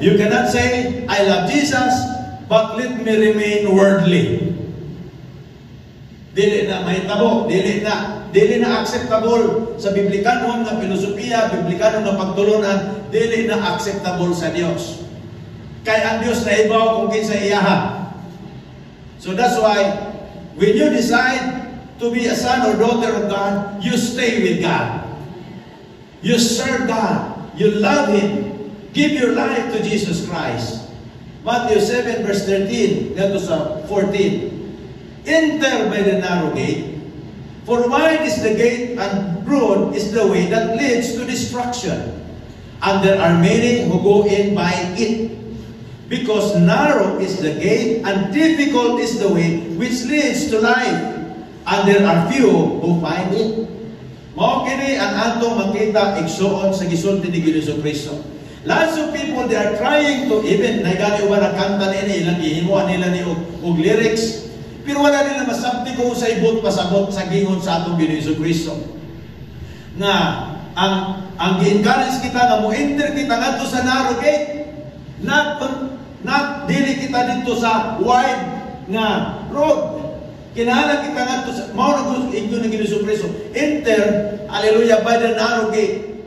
you cannot say, I love Jesus, but let me remain worldly. Dili na mahitabo, dili na acceptable sa biblikanon nga filosofiya, biblikanon nga pagtulunan, dili na acceptable sa Dios. Kay ang Dios na ibaw kung kinsa iyaha. So that's why when you decide to be a son or daughter of God, you stay with God. You serve God. You love Him. Give your life to Jesus Christ. Matthew 7 verse 13 ganito sa 14. Enter by the narrow gate, for wide is the gate and broad is the way that leads to destruction, and there are many who go in by it. Because narrow is the gate and difficult is the way which leads to life, and there are few who find it. Mao kini ang atong makita igsuon sa gisulti ni Jesucristo. Lots of people, they are trying to even nagani uban ang kanta nila, ilang gihimuan nila ni og lyrics. Pero wala nila masabti kung sa ibot pasabot sa gingon sa atong Ginoo Kristo. Nga ang gi-encourage kita nga mo enter kita ngadto sa narrow gate. Not dili kita dito sa wide nga road. Kinahanglan kita ngadto sa mao na gusto inyo ng Ginoo Kristo. Enter, hallelujah, by the narrow gate.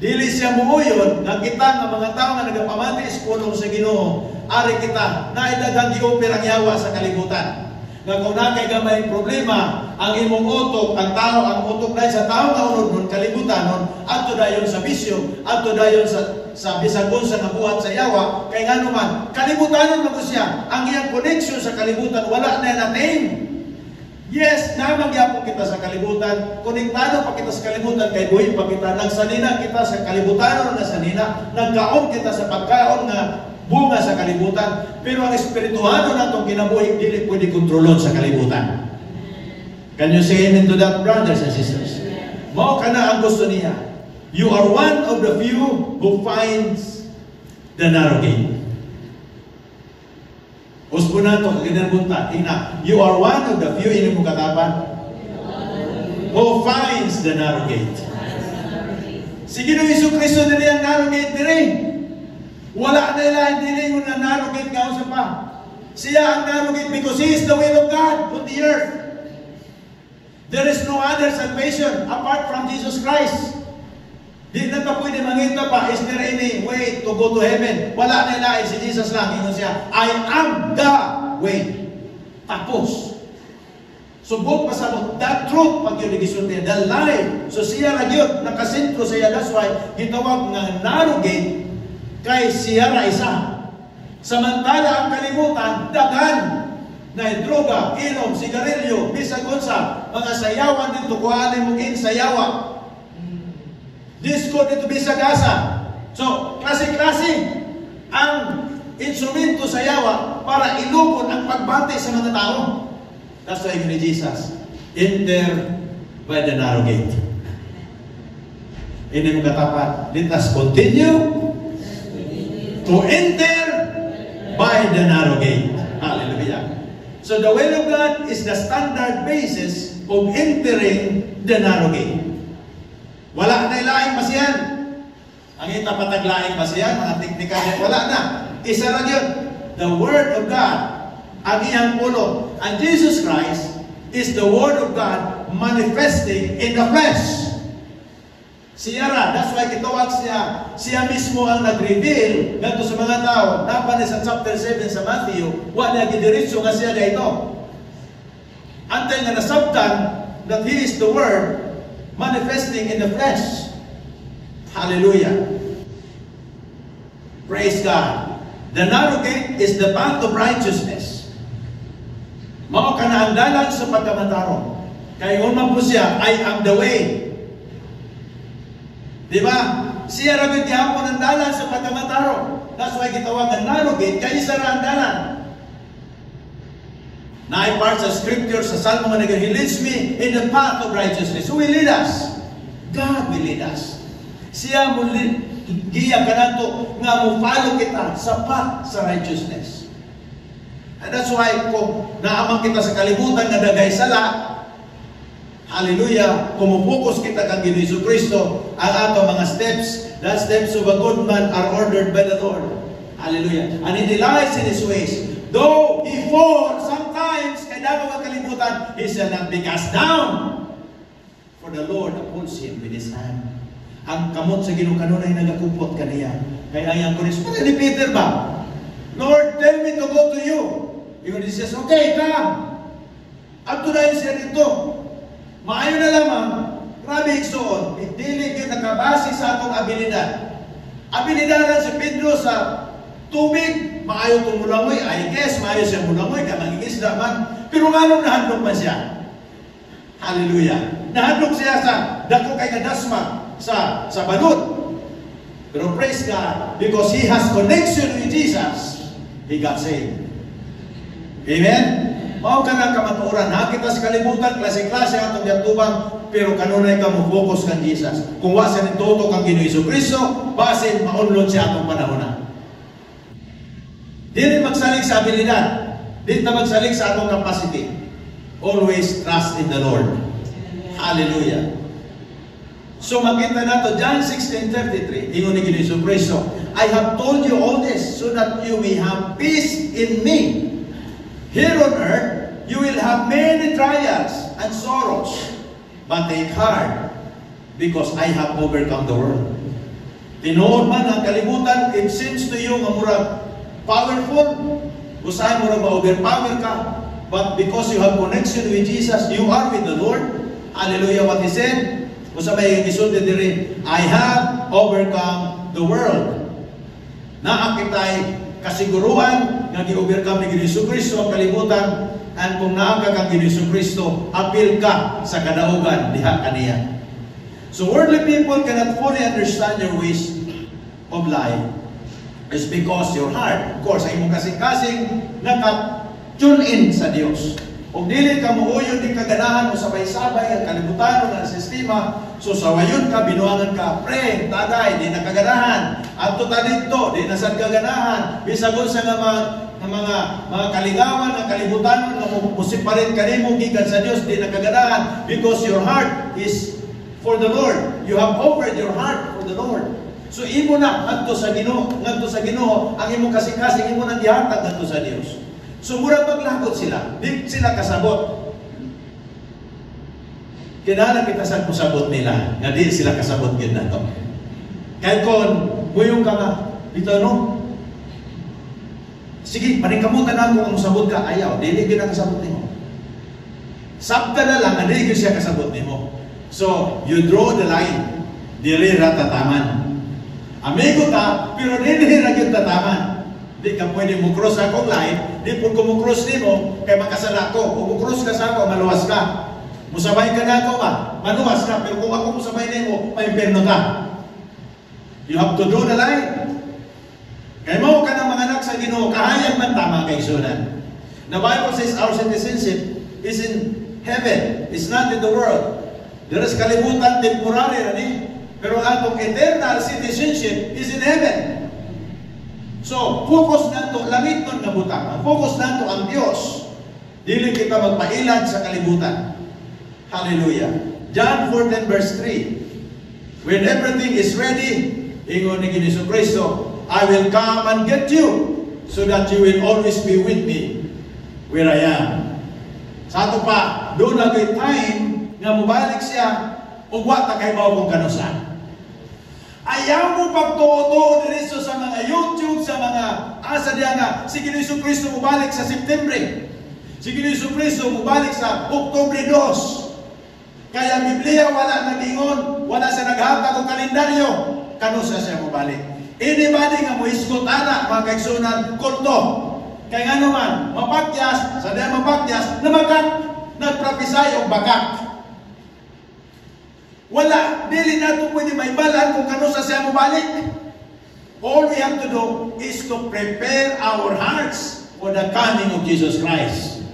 Dili siya muuyod nga kita nga mga tao nga nagapamati sa pulong sa Ginoo. Ari kita naidaghang gi-offer ang yawa sa kalibutan. Nga kung nakay gamay problema, ang imong utok, ang utok dahil sa tao nga unod nun, kalibutan nun, ato dayon sa bisyo, ato dayon sa bisagon sa nabuhat sa yawa, kay nga naman, kalibutan nun siya, ang iyang connection sa kalibutan, wala na natin. Yes, namagyapon kita sa kalibutan, konektado pa kita sa kalibutan, kay buhay pa kita, nagsanina kita sa kalibutan, nagkaon kita sa pagkaon nga bunga sa kalibutan, pero ang espirituhano natong kinabuhi dili pwede kontrolon sa kalibutan. Can you say amen to that, brothers and sisters? Mao kana ang gusto niya. You are one of the few who finds the narrow gate. Usbo na ito, kaginarbunta. Tingnan, you are one of the few, ini mo katapan, who finds the narrow gate. Sige no, Isu Kristo nila ang narrow gate dire. Wala na ilang dilingon na narrow gate nga sa pa. Siya ang narrow gate because He is the will of God on the earth. There is no other salvation apart from Jesus Christ. Di na pa pwede mangita pa, is there any way to go to heaven? Wala na ilang, si Jesus lang. Ingon siya, I am the way. Tapos. So, both pasabot, that truth, pag yun nagisulti, the life. So, siya lang yun, nakasentro siya. That's why, gitawag ng narrow gate, kay siya ra isa. Samantala ang kalibutan, daghan na droga, inom, sigarilyo, bisag unsa, mga sayawan dito, kuhanin mo sayawa. Disco dito bisag asa. So, klase-klase ang instrumento sayawa para ilubon ang pagbati sa mga tao. That's why ni Jesus, enter by the narrow gate. Ini mga tapat, let us continue to enter by the narrow gate. Hallelujah. So the will of God is the standard basis of entering the narrow gate. Wala na ilaing masiyan. Ang itapataglaing masiyan, mga teknika niya, wala na. Isa na yun. The Word of God, ang iyang pulo. And Jesus Christ is the Word of God manifesting in the flesh. Siya ra, that's why kitawag siya. Siya mismo ang nag-reveal ganito sa mga tao. Napan sa chapter 7 sa Matthew, wala niya gidiretso nga siya dito. Until nga nasabtan that He is the Word manifesting in the flesh. Hallelujah. Praise God. The narrow gate is the path of righteousness. Mao ka na ang dalan sa pagkamatarong. Kaya unang po siya, I am the way. Diba? Siya rin gihapon ang dalan sa pagkamataro. That's why gitawag ang narrow gate, kaya isa ang dalan. Na ay parts of scripture sa Salmo nga He leads me in the path of righteousness. Who will lead us? God will lead us. Siya mo giya ka nato nga mo follow kita sa path sa righteousness. And that's why kung naamang kita sa kalibutan nga dagay sala, hallelujah, kumupokus kita kang Ginoo Kristo, ang ato mga steps, the steps of a good man are ordered by the Lord. Hallelujah. And He delights in His ways. Though he falls sometimes, kaya dinamo ang kalibutan, he shall not be cast down. For the Lord upholds him with his hand. Ang kamot sa Ginoo kanunay nagakupot kaniya. Kaya ayang ko rin, ni Peter ba? Lord, tell me to go to you. He says, okay, come. At tunayin siya dito. Maayo na lamang, grabe iksoon, dili kayo nakabase sa atong abilidad. Abilidadan si Pedro sa tubig, maayo itong mulangoy. I guess, maayo siya mulangoy, kaya mangingisda man. Pero manong nahandok man siya. Hallelujah. Nahandok siya sa dako kay kadasma sa balut. Pero praise God, because he has connection with Jesus, he got saved. Amen? Mao ka ng kamatuoran. Ha, kita sa kalibutan, klase-klase ang itong yatubang, pero kanunay ka mo focus kang Jesus. Kung wasa ni Toto kang Ginoo Jesucristo, basin maunlod siya atong panahon na. Di rin magsalig sa abilidad. Di na magsalig sa atong capacity. Always trust in the Lord. Hallelujah. So makita nato John 16:33, ingon ni Ginoo Jesucristo, I have told you all this so that you may have peace in me. Here on earth, you will have many trials and sorrows, but take heart, because I have overcome the world. Tinuod man ang kalibutan, it seems to you nga murag powerful, usahay murag ma-overpower ka, but because you have connection with Jesus, you are with the Lord. Hallelujah, what he said. Usabay yung isulti diri, I have overcome the world. Naakitay kasiguruan nga gi-overcome ni Jesucristo ang kalibutan, and kung naaka kang Jesucristo, apil ka sa kadaugan diha kaniya. So worldly people cannot fully understand your ways of life. It's because your heart, of course, ay imong kasing-kasing naka-tune in sa Dios. Kung dili ka muuyon di kaganahan mo sabay-sabay ang kalibutan ng sistema, so sawayon ka, binuangan ka, pre, tagay, di nakaganahan. At tuta dito, di nasad kaganahan. Bisagon sa mga kaligawan, ang kalibutan, na musipalit ka rin mo, gikan sa Diyos, di nakaganahan. Because your heart is for the Lord. You have offered your heart for the Lord. So imo na, ngadto sa Ginoo, ang imo kasing-kasing, imo nang gihatag ngadto sa Dios. So murag maglagot sila, di sila kasabot. Kinahanglan kita sa kusabot nila, nga di sila kasabot gid nato. Kaya kung muyong ka nga, dito no? Sige, paningkamutan ako kung musabot ka, ayaw, dili gid na kasabot nimo. Sabta na lang, dili gid siya kasabot nimo. So, you draw the line, dili ra tataman. Amigo ka, pero dili ra gyud tataman. Di ka pwede mo cross akong line, di po ko mo cross nimo, kay makasala ko. Kung mo cross ka sa ako, maluwas ka. Musabay ka na ako ba? Maluwas ka, pero kung ako musabay nimo, maimperno ka. You have to draw the line. Kaya mo ka ng mga anak sa Ginoo, kahayag man tama kay sunan. The Bible says our citizenship is in heaven. It's not in the world. There is kalibutan, temporary rin. Pero atong eternal citizenship is in heaven. So, focus nato, langit nun nga butang. Ang focus nato ang Diyos. Dili kita magpailan sa kalibutan. Hallelujah. John 14 verse 3. When everything is ready, ingon ni Jesucristo, I will come and get you, so that you will always be with me where I am. Sa ato pa, doon na kay time nga mubalik siya, ugwa ta kay mao kung kanusa. Ayaw mo pagtuo-tuo diretso sa mga YouTube, sa mga asa diya nga, si Jesucristo mubalik sa Septembre. Si Jesucristo mubalik sa Oktubre 2. Kaya Biblia wala nagingon, wala sa naghatag og kalendaryo, kanusa siya mubalik. Anybody nga mo iskot ana, mga kaigsunan, kulto. Kaya nga naman, mapakyas, sa diya mapakyas, namakat, nagprophesy og bakak. Wala, dili nato pwede may balan kung kano sa siya mo balik. All we have to do is to prepare our hearts for the coming of Jesus Christ.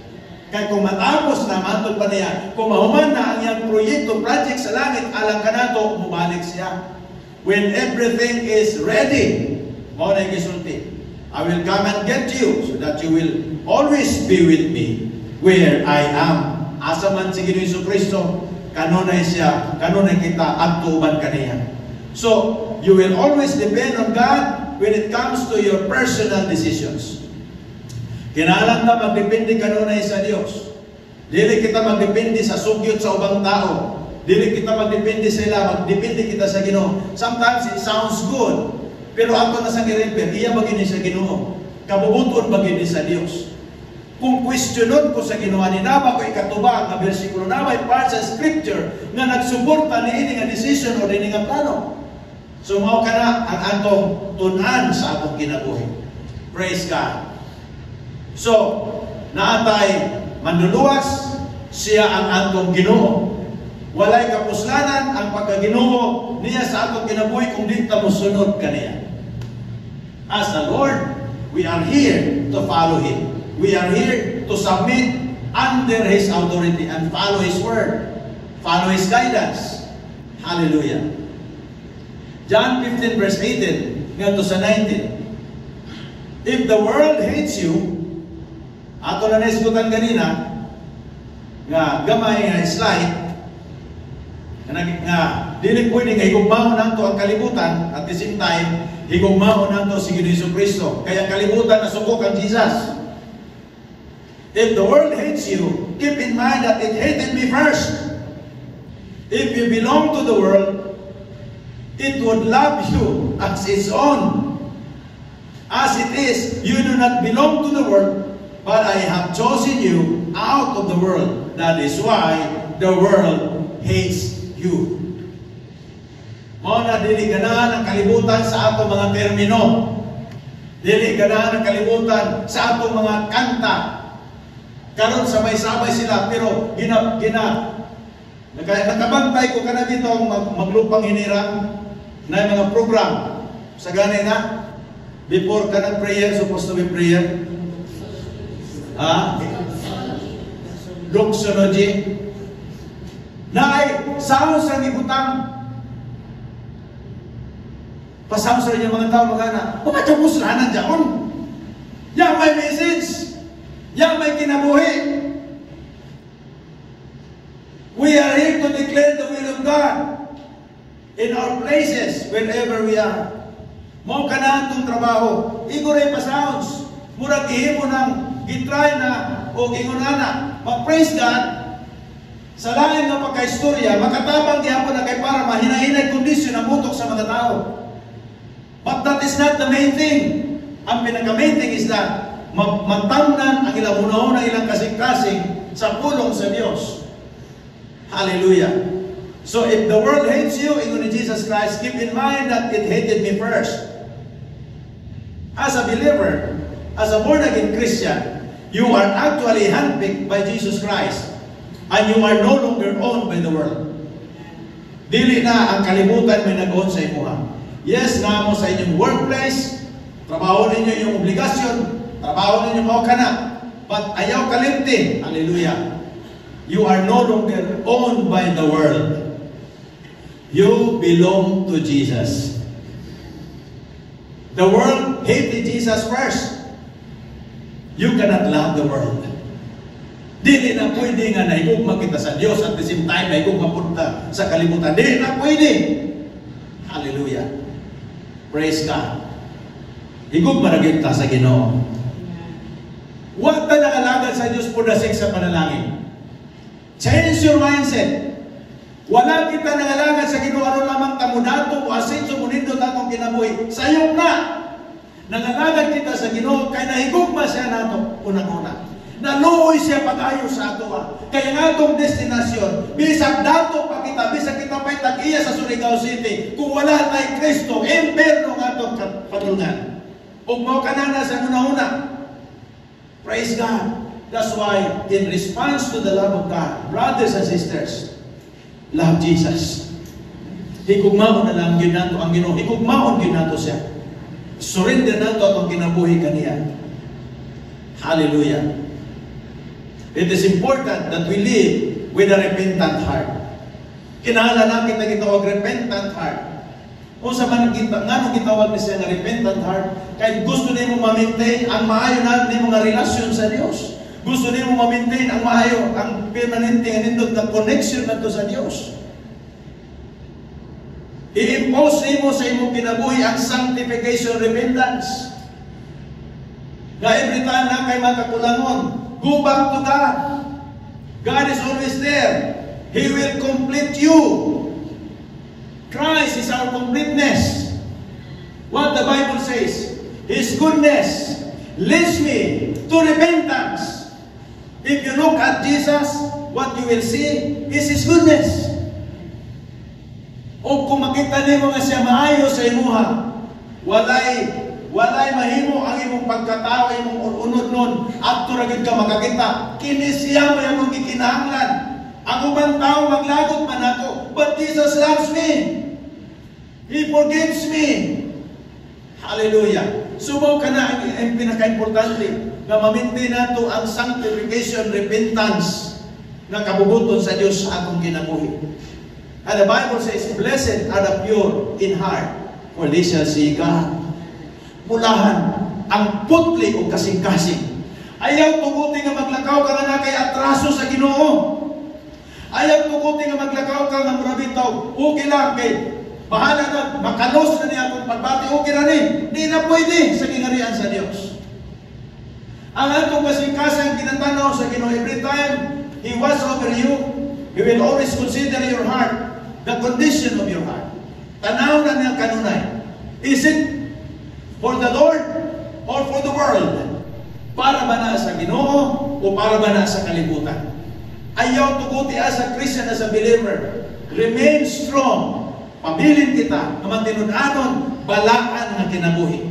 Kaya kung matapos na, matod pa niya, kung mahuman na ang iyang proyekto, project sa langit, alang ka na ito, bumalik siya. When everything is ready, mo na gisulti, I will come and get you so that you will always be with me where I am. Asa man si Ginoo Jesucristo, kanunay siya, kanunay kita, at tuuban kaniya. So, you will always depend on God when it comes to your personal decisions. Kinahanglan ta magdepende kanunay sa Dios. Dili kita magdepende sa sugyot sa ubang tao. Dili kita magdepende sa ila, magdepende kita sa Ginoo. Sometimes it sounds good, pero ato na sa gireper, iya bagini sa Ginoo. Kabubuton bagini sa Dios. Kung questionon ko sa Ginoo, ni naba ko ikatubag nga bersikulo, naba part sa scripture nga nagsuporta niini nga decision o niini nga plano. So mao kana ang atong tun-an sa atong kinabuhi. Praise God. So, naatay manluluwas, siya ang atong Ginoo. Walay kapuslanan ang pagkaginoo niya sa atong kinabuhi kung di ta mosunod kaniya. As the Lord, we are here to follow Him. We are here to submit under His authority and follow His word. Follow His guidance. Hallelujah. John 15 verse 18 ngadto sa 19. If the world hates you, ato na naisgutan ganina, nga gamay nga slide, nga dili pwede nga higugmahon nato ang kalibutan, at the same time, higugmahon nato si Ginoong Kristo. Kaya kalibutan na sukok ang Jesus. If the world hates you, keep in mind that it hated me first. If you belong to the world, it would love you as its own. As it is, you do not belong to the world, but I have chosen you out of the world. That is why the world hates you. Mao na dili ganahan ang kalibutan sa atong mga termino. Dili ganahan ang kalibutan sa atong mga kanta. Karon sabay-sabay sila, pero nakabantay ko kana dito ang maglupang hinirang na mga program. Sa ganay na, before ka ng prayer, supposed to be prayer. Doxology. Na ay sounds ang ibutang. Pasounds rin yung mga tao magana. Pumatapos lahanan dyan. Yan may message. Yan may kinabuhi. We are here to declare the will of God in our places, wherever we are. Mao kana itong trabaho. Igore pa sounds. Murag ihimo ng gitry na o gingunana. Mag-praise God. Sa lain ng pagka-istorya, makatabang gihapon na kay para mahinahinay kondisyon ang mutok sa mga tao. But that is not the main thing. Ang pinaka-main thing is that magtamnan ang ilang una-una, ilang kasing-kasing sa pulong sa Diyos. Hallelujah. So if the world hates you, in Jesus Christ, keep in mind that it hated me first. As a believer, as a born-again Christian, you are actually handpicked by Jesus Christ. And you are no longer owned by the world. Dili na ang kalibutan may nag-own sa imuha. Yes, na mo sa inyong workplace, trabaho ninyo yung obligasyon, trabaho ninyo mga kana, but ayaw kalimtin. Hallelujah. You are no longer owned by the world. You belong to Jesus. The world hated Jesus first. You cannot love the world. Dili na pwede nga naigugma kita sa Diyos at the same time naigugma punta sa kalimutan. Dili na pwede. Hallelujah. Praise God. Higugma na kita sa Ginoo. Huwag ka nakalagad sa Diyos for the sake sa panalangin. Change your mindset. Wala kita nangalangad sa Ginoo aron lamang tamudato o asenso munindo tatong kinabuhi. Sayong na. Nangalangad kita sa Ginoo kay nahigugma siya nato unang-una. Naluoy siya pag-ayo sa ato. Kaya nga itong destinasyon, bisag dato pa kita, bisag kita pa'y tag-iya sa Surigao City, kung wala tayo Kristo, imperno nga itong patulungan. Ug mao kanana sa una-una. Praise God. That's why, in response to the love of God, brothers and sisters, love Jesus. Higugmaon na lang yun nato ang Ginoo. Higugmaon yun nato siya. Surrender nato atong kinabuhi kaniya. Hallelujah. It is important that we live with a repentant heart. Kinahanglan natin na gitawag repentant heart. O sa man nga gitawag ni siya nga repentant heart, kahit gusto nimo ma-maintain ang maayo na nimo nga relasyon sa Dios. Gusto nimo ma-maintain ang maayo, ang permanente nga nindot na connection nato sa Dios. I-impose nimo sa imong kinabuhi ang sanctification repentance. Nga every time na kay makakulangon, go back to God. God is always there. He will complete you. Christ is our completeness. What the Bible says, His goodness leads me to repentance. If you look at Jesus, what you will see is His goodness. O kung makita nimo nga siya maayo sa imuha, walay mahimo ang imong pagkatao, imong unod nun, at turagid ka makakita, kini siya may akong gikinahanglan. Ang ubang tao maglagot man ako, but Jesus loves me. He forgives me. Hallelujah. Subaw ka na ang pinaka-importante na mamintin nato ang sanctification, repentance na kabubuton sa Diyos sa atong kinabuhi. And the Bible says, blessed are the pure in heart, for they shall see God. Mulahan ang putli o kasing-kasing. Ayaw tuguti nga maglakaw ka na kay atraso sa Ginoo. Ayaw tuguti nga maglakaw ka nga murabitaw. Okay lang kay bahala ka, makalos na niya akong pagbati. Okay na ni. Di na pwede sa gingharian sa Diyos. Ang atong kasing-kasing kinatanaw sa Ginoo, every time He was over you, He will always consider your heart, the condition of your heart. Tanaw na niya kanunay. Is it for the Lord or for the world? Para ba na sa Ginoo o para ba na sa kalibutan? Ayaw tuguti as a Christian, as a believer. Remain strong. Pabilin kita na matinunanon balaan ng kinabuhi.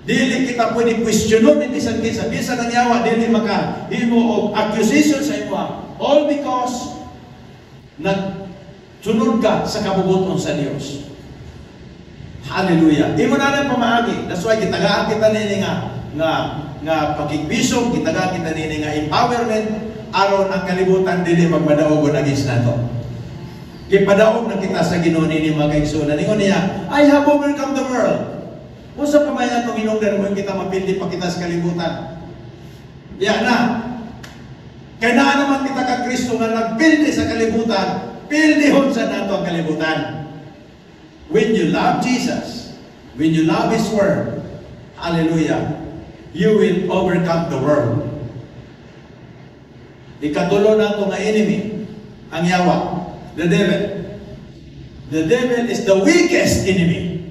Dili kita pwede questionon ni bisan kinsa ng yawa, dili maka himo og accusation sa imo. All because nagsunod ka sa kabubuton sa Dios. Hallelujah. Imo na lang pamaagi. That's why gitagaan kita nini nga pakigbisog, gitagaan kita nini nga empowerment aron ang kalibutan dili magmadaog og agis nato. Gipadaog na kita sa Ginoo nini mga kaigsunan. Ingon niya, I have overcome the world. Usa pa may atong hinungdan mo kita mapildi pa kita sa kalibutan. Diya na. Kaya na naman kita ka Kristo nga nagpildi sa kalibutan, pildihon sa nato ang kalibutan. When you love Jesus, when you love His Word, hallelujah, you will overcome the world. Ikatulo na ito nga enemy, ang yawa, the devil. The devil is the weakest enemy.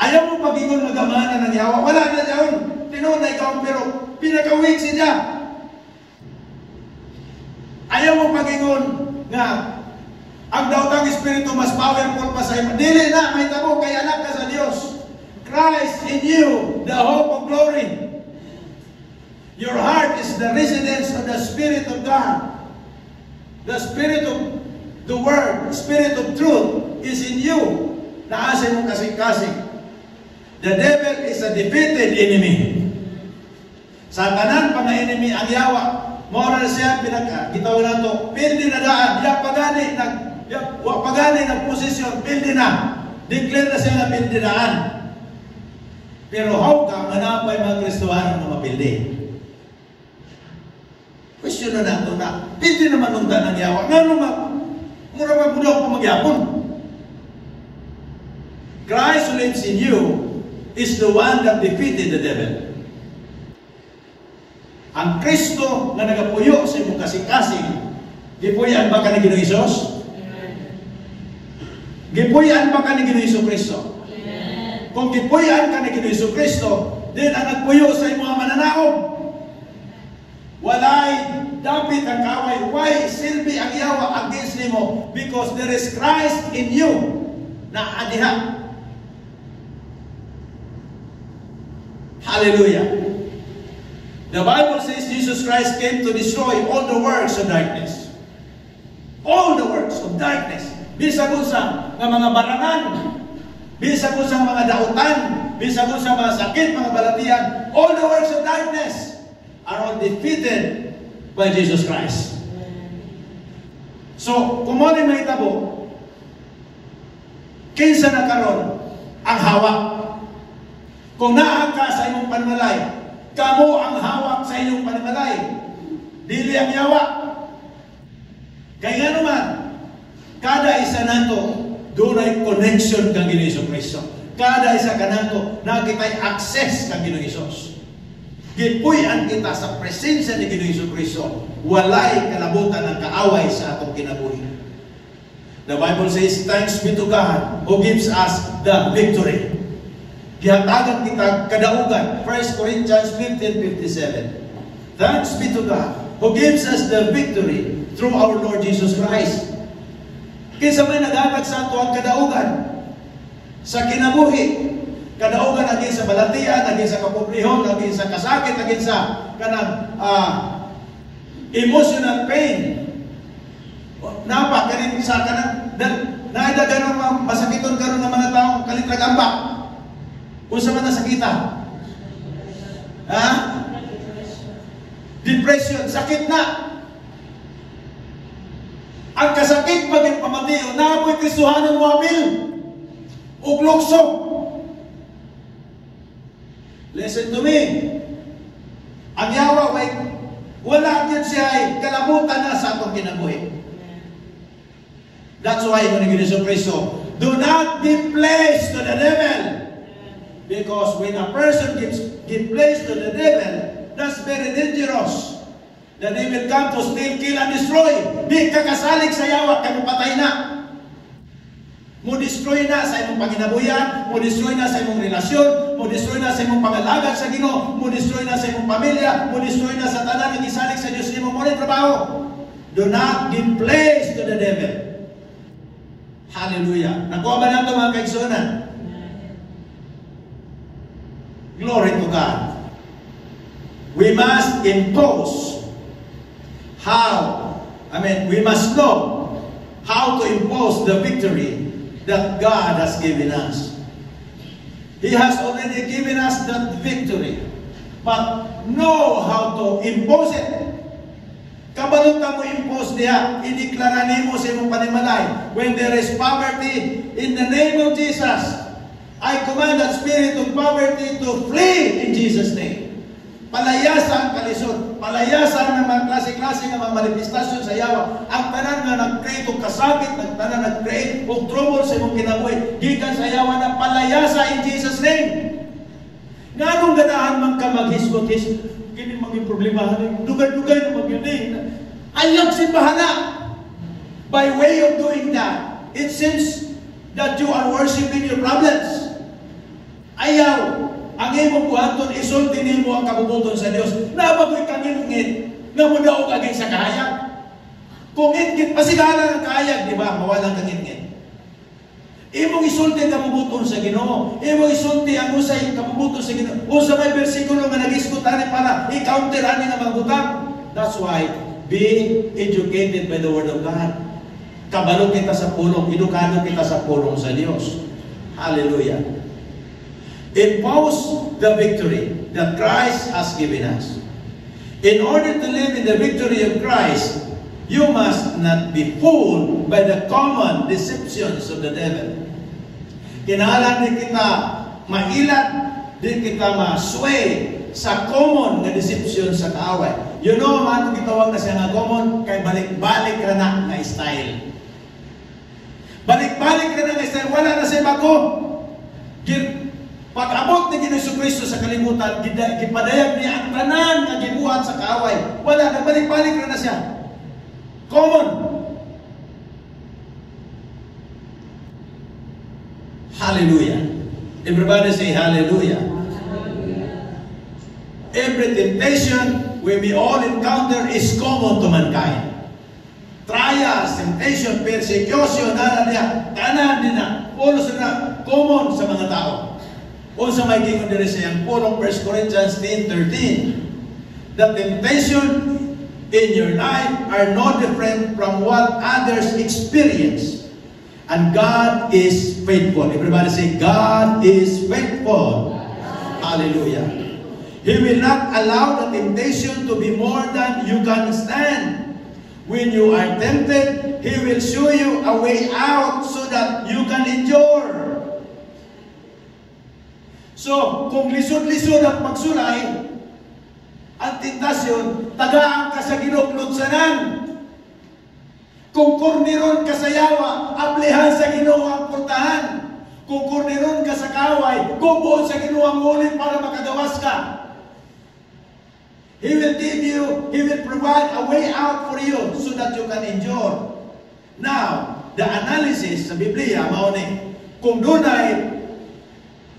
Ayaw mo pag-ingon na gamana ng yawa, wala na siya yun. Tinuon na ikaw, pero pinaka-weak siya. Ayaw mo pag-ingon nga ang daotang Espiritu mas powerful pa sa iyo. Dili na, may tabo, kay anak ka sa Diyos. Christ in you, the hope of glory. Your heart is the residence of the Spirit of God. The Spirit of the Word, Spirit of truth is in you. Naasin mo kasing-kasing. The devil is a defeated enemy. Sa kanan pa nga enemy ang yawa, moral siya gitawag na ito, pildi na daan, pagani ng posisyon, pildi na. Declare na siya na pildi daan. Pero how ka, manapay mga Kristohano na mapildi? Question na nato na, pildi naman nung danang yawa. Nga naman, mura magbudaw pa magyapon. Christ who lives in you is the one that defeated the devil. Ang Kristo na nagapuyo sa imong kasing-kasing, gipuyan ba ka ni Ginoong Hesus? Gipuyan ba ka ni Ginoong Hesus Kristo? Kung gipuyan ka ni Ginoong Hesus Kristo, din ang nagpuyo sa imong mananaog. Walay dapit ang kaway. Why silbi ang yawa against nimo? Because there is Christ in you na adiha. Hallelujah. The Bible says Jesus Christ came to destroy all the works of darkness. All the works of darkness. Bisag unsa nga mga barangan, bisag unsa nga mga dautan, bisag unsa mga sakit, mga balatian, all the works of darkness are all defeated by Jesus Christ. So, kung mo rin mahitabo, kinsa na karon ang hawak. Kung naa ka sa imong panmalay, kamo ang hawak sa inyong panmalay. Dili ang yawa. Kaya nga naman, kada isa nato, dunay connection kang Ginoong Kristo. Kada isa ka nato, nakitay access kang Ginoong Hesus. gipuy-an kita sa presensya ni Ginoong Kristo, walay kalabutan ng kaaway sa atong kinabuhi. The Bible says, thanks be to God who gives us the victory. Gihatagan kita kadaugan. 1 Corinthians 15:57. Thanks be to God who gives us the victory through our Lord Jesus Christ. Kinsa may naghatag sa ato ang kadaugan sa kinabuhi. Kadaugan lagi sa balatian, lagi sa kapobrehon, lagi sa kasakit, lagi sa kanang emotional pain. Napa kanin sa kanang naadagan ng masakiton karon ng mga taong kalitragamba. Unsa man nasakita? Ha? Depression, sakit na. Ang kasakit pagin pamatiyo, naapoy Kristohanon mo apil. Ug lukso. Listen to me. Ang yawa ay wala gyud siya ay kalabutan na sa atong kinabuhi. That's why when Ginoong Kristo, do not give place to the devil. Because when a person give place to the devil, that's very dangerous. The devil come to steal, kill, and destroy. Di kakasalig sa yawa, kay patay na. Mo destroy na sa imong panginabuyan, mo destroy na sa imong relasyon, mo destroy na sa imong pangalagat sa Ginoo, mo destroy na sa imong pamilya, mo destroy na sa tanan nga gisalig sa Dios nimo mo trabaho. Do not give place to the devil. Hallelujah. Nakuha ba nato mga kaigsunan? Glory to God. We must impose we must know how to impose the victory that God has given us. He has already given us that victory. But know how to impose it. Kabalot ka mo impose diya, ideklara nimo sa imong panimalay. When there is poverty, in the name of Jesus, I command that spirit of poverty to flee in Jesus' name. Palayasa ang kalisod, palayasa ang mga klase-klase ng mga manifestasyon sa yawa. Ang tanan nga nag-create o kasakit, ang tanan nag-create o trouble sa imong kinabuhi, gikan sa yawa na palayasa in Jesus' name. Nganong ganahan man ka maghisgot-hisgot, kini maging problema, dugay-dugay na magyunin. Ayag simbahan na. By way of doing that, it seems that you are worshiping your problems. Ayaw. Ang imong buhaton, isulti nimo ang kabubuton sa Dios. Nabagoy kang ngit nga mo daw kaging sa kahayag. Kung ngit pasigala ng kahayag, di ba? Mawalang kang ngit. Imong isulti ang kabubuton sa Ginoo. Imong isulti ang usay kabubuton sa Ginoo. Usa may bersikulo nga nag-iskutan para i-counter ani nga mga butang. That's why being educated by the Word of God. Kabalo kita sa pulong, edukado kita sa pulong sa Dios. Hallelujah. Impose the victory that Christ has given us. In order to live in the victory of Christ, you must not be fooled by the common deceptions of the devil. Kinahanglan din kita mailat, din kita ma-sway sa common na deception sa kaaway. You know, ano gitawag na siya nga common? Kay balik-balik ka na nga style. Balik-balik ka na nga style. Wala na siya bago. Pag-abot ni Ginoong Kristo sa kalimutan, gipadayag niya ang tanan nga gibuhat sa kaaway. Wala, nagbalik-balik na siya. Common. Hallelujah. Everybody say hallelujah. Every temptation we all encounter is common to mankind. Trials, temptation, persecution, tanan din na. Ulos na common sa mga tao. Unsa may gingon diri sa yang pulong 1 Corinthians 10:13. The temptation in your life are no different from what others experience. And God is faithful. Everybody say, God is faithful. Hallelujah. He will not allow the temptation to be more than you can stand. When you are tempted, He will show you a way out so that you can endure. So, kung lisod-lisod ang pagsulay, ang tentasyon, tagaan ka sa ginukludsanan. Kung kurniron ka sa yawa, aplihan sa Ginoo ang portahan. Kung kurniron ka sa kaway, kubuon sa Ginoo ang ulit para makagawas ka. He will give you, He will provide a way out for you so that you can endure. Now, the analysis sa Biblia, mauni, kung doon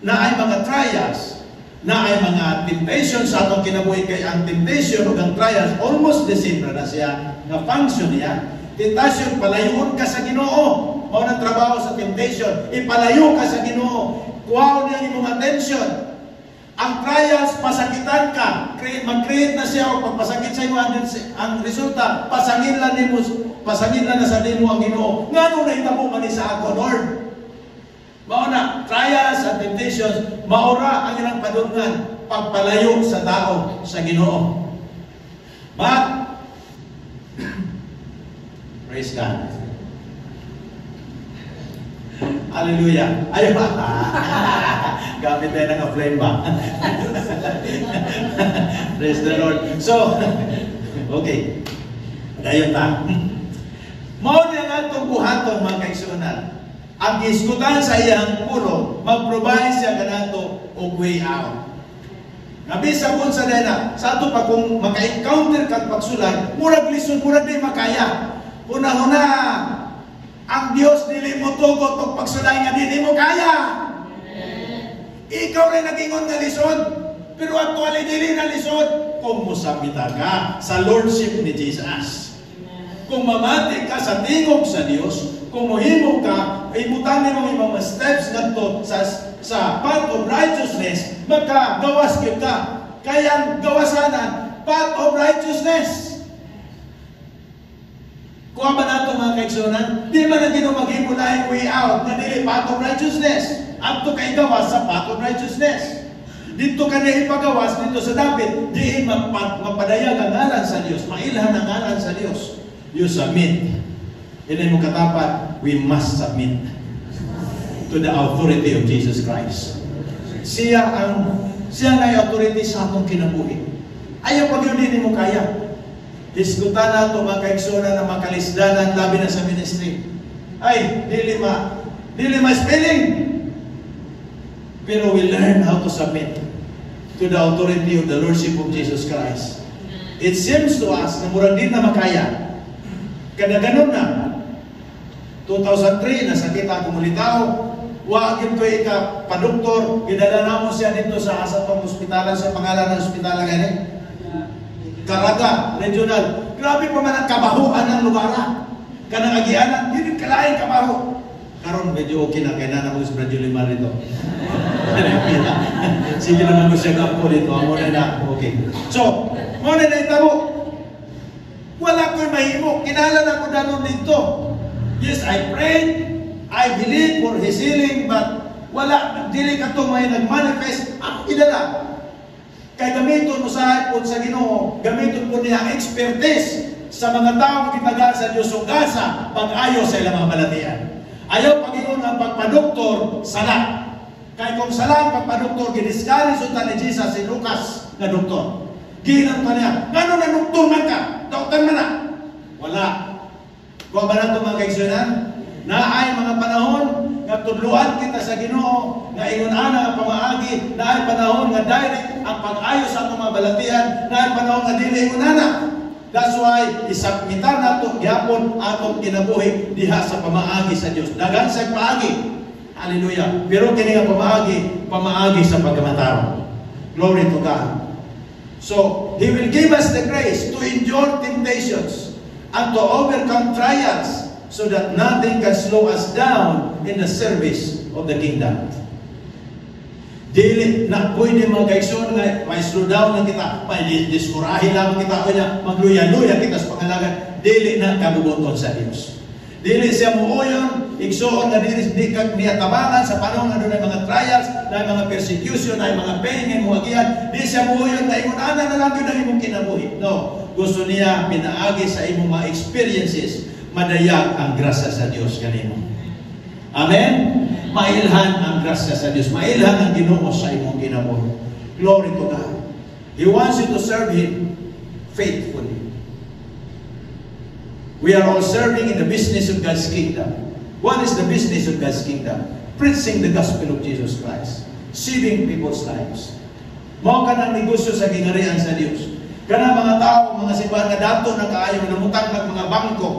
na ay mga trials, na ay mga temptations sa atong kinabuhi, kay ang temptation o ang trials, almost the same na siya, na function niya. Temptation, palayoon ka sa Ginoo. Mao ng trabaho sa temptation, ipalayo ka sa Ginoo. Kuhaw niya imong attention. Ang trials, pasakitan ka. Mag-create na siya o pagpasakit sa iyo, ang resulta, pasangin lang na sa nimo ang Ginoo. Ngano na itabo man sa ato, Lord? Mao na, trials and temptations, maura ang ilang padungan, pagpalayo sa tao sa Ginoo. But, praise God. Hallelujah. Ayaw ba? Gamit tayo ng flame ba? Praise the Lord. So, okay. Dayon ta. Mao na nga itong buhaton, mga kaigsunan. Ang iskutan sa iyang pulo, mag-provide siya kanato o way out. Nabisa po sa dena, sa ito pa kung maka-encounter kang pagsulay, murag lison, murag di makaya. Una-una, ang Diyos dili mo tugot o pagsulay nga dili mo kaya. Ikaw rin nagingon nga lisod, pero actually dili na lisod kung musabita ka sa Lordship ni Jesus. Kung mamati ka sa tingog sa Diyos, kung mohimo ka, ibutan mo yung mga steps ngadto sa path of righteousness, magkagawas ka. Kaya gawasanan, path of righteousness. Kuha ba nato mga kaigsunan? Di ba na ginumaghimo na yung way out na dili path of righteousness? At to kay gawas sa path of righteousness. Dito ka na ipagawas, dito sa David, di mapadayag ang ngalan sa Diyos, mailhan ang ngalan sa Diyos. You submit. Yan mo katapat, we must submit to the authority of Jesus Christ. Siya na yung authority sa atong kinabuhi. Ayaw pag yun din mo kaya. Diskutan na ito mga kaigsunan na makalisdanan labi na sa ministry. Ay, dili ma spelling. Pero we learn how to submit to the authority of the Lordship of Jesus Christ. It seems to us na murang din na makaya. Kada ganun na. 2003, nasakita akong mulitaw. Wagin ko padoktor. Gidala na mo siya dito sa asatong hospitalan, sa pangalan ng hospitalan ganyan. Caraga, regional. Grabe pa man ang kabahuan ng lugar. Kanang agianan, hindi kalaing kabaho. Karon medyo okay na, kaya na mo sa Bradyo Limar dito. Sige naman ko siya kampo dito. Amo na. Okay. So, mo na itabo. Wala ko'y mahimo. Kinala na ko danon dito. Yes, I prayed. I believe for His healing, but wala. Dili ka ito may nag-manifest. Ako kinala. Kaya gamiton mo sa Ginoo, gamiton po niya expertise sa mga taong kitagaan sa Diyos o gasa pag-ayo sa ilang mga balatian. Ayaw Panginoon ang pagpadoktor, sala. Kaya kung sala ang pagpadoktor, giniskari sunta ni Jesus si Lucas na doktor. Ginang pa niya, ngano na doktor man ka? Doktor man na? Wala. Kung ba na ito mga kaigsunan? Na ay mga panahon nga tudluan kita sa Ginoo, nga ingon-ana ang pamaagi, na ay panahon nga direct ang pag-ayo sa atong mga balatian, na ay panahon nga dili ingon-ana. That's why isubmitan nato gyapon atong kinabuhi diha sa pamaagi sa Dios. Dagan sa paagi. Hallelujah. Pero kini nga pamaagi sa pagkamataw. Glory to God. So, He will give us the grace to endure temptations and to overcome trials, so that nothing can slow us down in the service of the kingdom. Dili na pwede mga kaigsoon nga may slow down lang kita, may diskurahi lang kita, magluya-luya kita sa pangalagan. Dili na kabubuton sa Diyos. Dili siya muoyon, igsoon na di ka niya tabangan sa panahon na doon ay mga trials, na mga persecution, na mga pain, na mga giyan. Di siya muoyon na imunana na lang yun ang imong kinabuhi. No, gusto niya pinaagi sa imong mga experiences, madayag ang grasya sa Diyos kanimo. Amen? Mailhan ang grasya sa Diyos. Mailhan ang Ginoo sa imong kinabuhi. Glory to God. He wants you to serve Him faithfully. We are all serving in the business of God's kingdom. What is the business of God's kingdom? Preaching the gospel of Jesus Christ. Saving people's lives. Mao ka ng negosyo sa gingarian sa Diyos. Kana mga tao, mga simbahan nga dato na kaayo namutang ng mga bangko.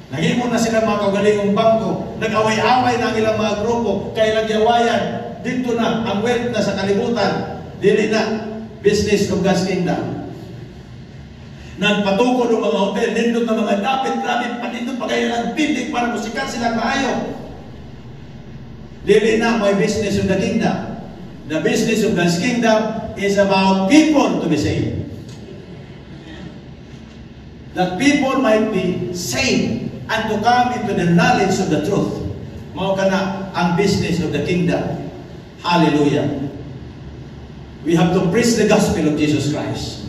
Nahimo na sila mga kaugalingong bangko. Nag-away-away na ang ilang mga grupo. Kaya nagyawayan. Dito na ang wealth na sa kalibutan. Dili na business of God's kingdom. Nagpatukod ng mga hotel, nindot na mga dapit, grabe, panindot pa kayo ng pindig para musikat sila kaayo. Dili na may business of the kingdom. The business of God's kingdom is about people to be saved. That people might be saved and to come into the knowledge of the truth. Mao kana ang business of the kingdom. Hallelujah. We have to preach the gospel of Jesus Christ.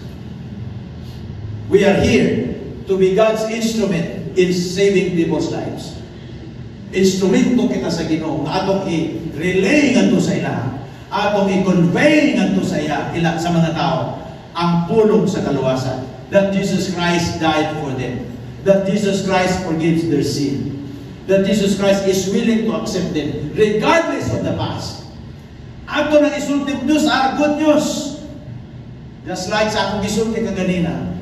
We are here to be God's instrument in saving people's lives. Instrumento kita sa Ginoo nga atong i-relay ngadto sa ilaha, atong i-convey ngadto sa ila sa mga tao ang pulong sa kaluwasan. That Jesus Christ died for them. That Jesus Christ forgives their sin. That Jesus Christ is willing to accept them regardless of the past. Ato nang isulti news are good news. Just like sa akong gisulti kaganina.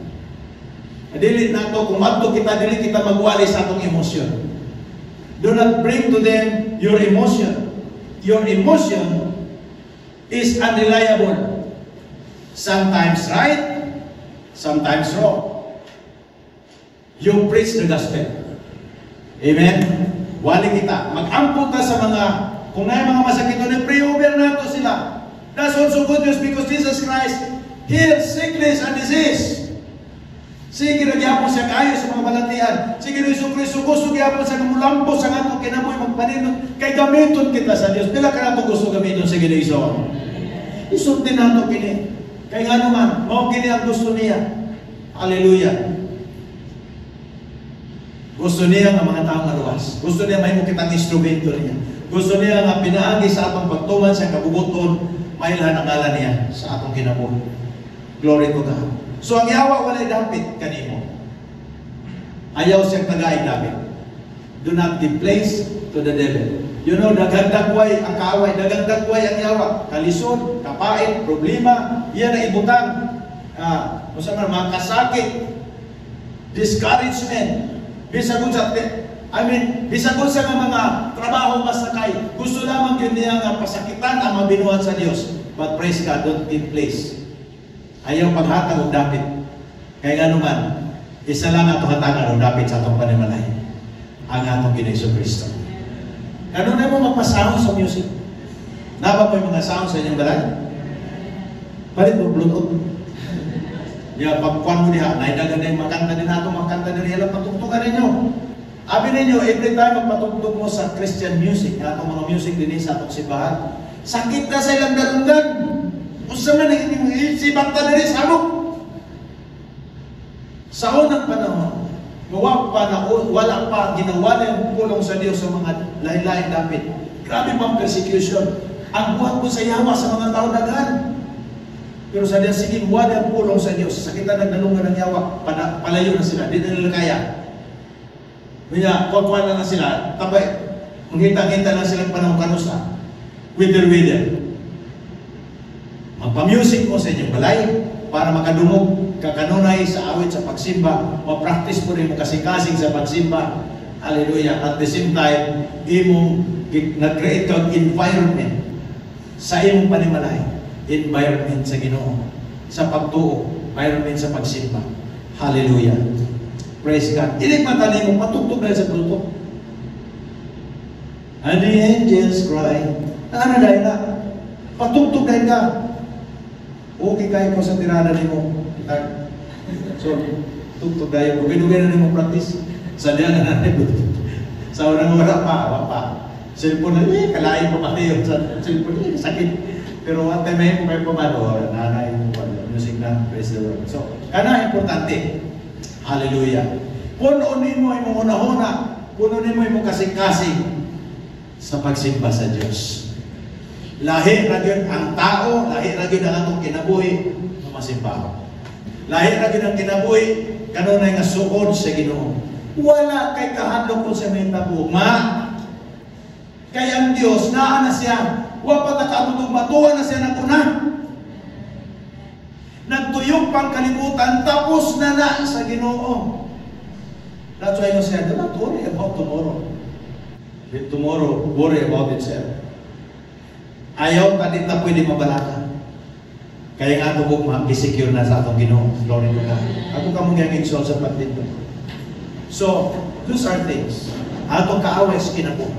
Dili nato kung adto kita, dili kita magwali sa atong emosyon. Do not bring to them your emotion. Your emotion is unreliable. Sometimes right, sometimes wrong. You preach the gospel. Amen? Wali kita. Mag-ampo ka sa mga, kung na mga masakit doon, pray over nato sila. That's also good news because Jesus Christ heals sickness and disease. Sige, nagyapon siya kayo sa mga balatian. Sige, Isu Kristo, gusto gyapon sa namulambo sa nga kinabuhi magpaninod. Kay gamiton kita sa Dios. Pila ka na ito gusto gamiton sa Isu? Isulti na ito kini. Kaya nga naman, mao kini ang gusto niya. Hallelujah. Gusto niya nga mga taong aluwas. Gusto niya may mukitang instrumento niya. Gusto niya nga pinaagi sa atong pagtuman sa kabubuton, mailan ang ngalan niya sa atong kinabuhi. Glory to God. So ang yawa walay dapit kanimo. Ayaw siyang tagay dapit. Do not give place to the devil. You know, dagdag-dagway ang kaaway, dagdag-dagway ang yawa. Kalisod, kapait, problema, iyan ang ibutang. Mga kasakit, discouragement, bisag sa mga trabaho masakay. Gusto lamang yun niya nga pasakitan ang mabinuhat sa Diyos. But praise God, don't give place. Ayaw paghatag og dapit. Kaya nga naman, isa lang ato hatagan og dapit sa atong panimalay. Ang atong Ginoong Kristo. Ano na mo magpa-sound sa music? Naba po yung mga sound sa inyong balay? Palit mo Bluetooth. Ya, pagkuhan mo diha, naidagan na yung makanta din nato, makanta din nila, patugtugan ninyo. Abi ninyo, every time magpatugtog mo sa Christian music, atong mga music din sa atong simbahan, sakit na sa ilang dalungan. Usa man ang inyong isibang talaris, ano? Sa unang panahon, wala pa ginawa na yung pulong sa Diyos sa mga lain-lain dapit. Grabe pang persecution. Ang buhat ko sa yawa sa mga tao daghan. Pero sa Diyos, sige, wala ang pulong sa Diyos. Sakitan nagdalungan ng yawa, palayo na sila, di na nila kaya. Kaya, kuwan na sila, tabay, manghita-ngita lang silang panahon kanusa. Wither. Magpa-music mo sa inyong balay para makadungog, kakanunay sa awit sa pagsimba, ma-practice mo rin mo kasing-kasing sa pagsimba. Hallelujah. At the same time, nag-create kang environment sa iyong panimalay. Environment sa Ginoo, sa pagtuo, environment sa pagsimba. Hallelujah. Praise God. Inig matali mo, patugtog na sa Bluetooth. And the angels cry. Ano dahil na? Patugtog dahil ka. Okay kayo ko sa tirada ni mo. So, tugtog tayo. Dugay-dugay na ni mo practice. Sadya na natin. Sa unang wala pa. Cellphone na, kalain pa pati yung cellphone. Sakit. Pero one time may kayo pumalo, nanay mo pa, music na, praise the Lord. So, kana importante. Hallelujah. Pununin mo yung una-una. Pununin mo yung kasing-kasing sa pagsimba sa Diyos. Lahi ra gyud ang tao, lahi ra gyud ang atong kinabuhi nga masimbaho. Lahi ra gyud ang kinabuhi kanunay nga suod sa Ginoo. Wala kay kahadlok kun sa may tabugma. Kay ang Dios naa na siya, wa pa nakaabot matuwa na siya nang una. Nagtuyok pang kalibutan, tapos na sa Ginoo. That's why you said, do not worry about tomorrow. If tomorrow, worry about itself. Ayaw talit na pwede mabalaka. Kaya nga ito po, ma-secure na sa atong Ginoo. Glory to God. Ako ka mong exalt sa pagdito. So, those are things. Atong kaaway sa kinako.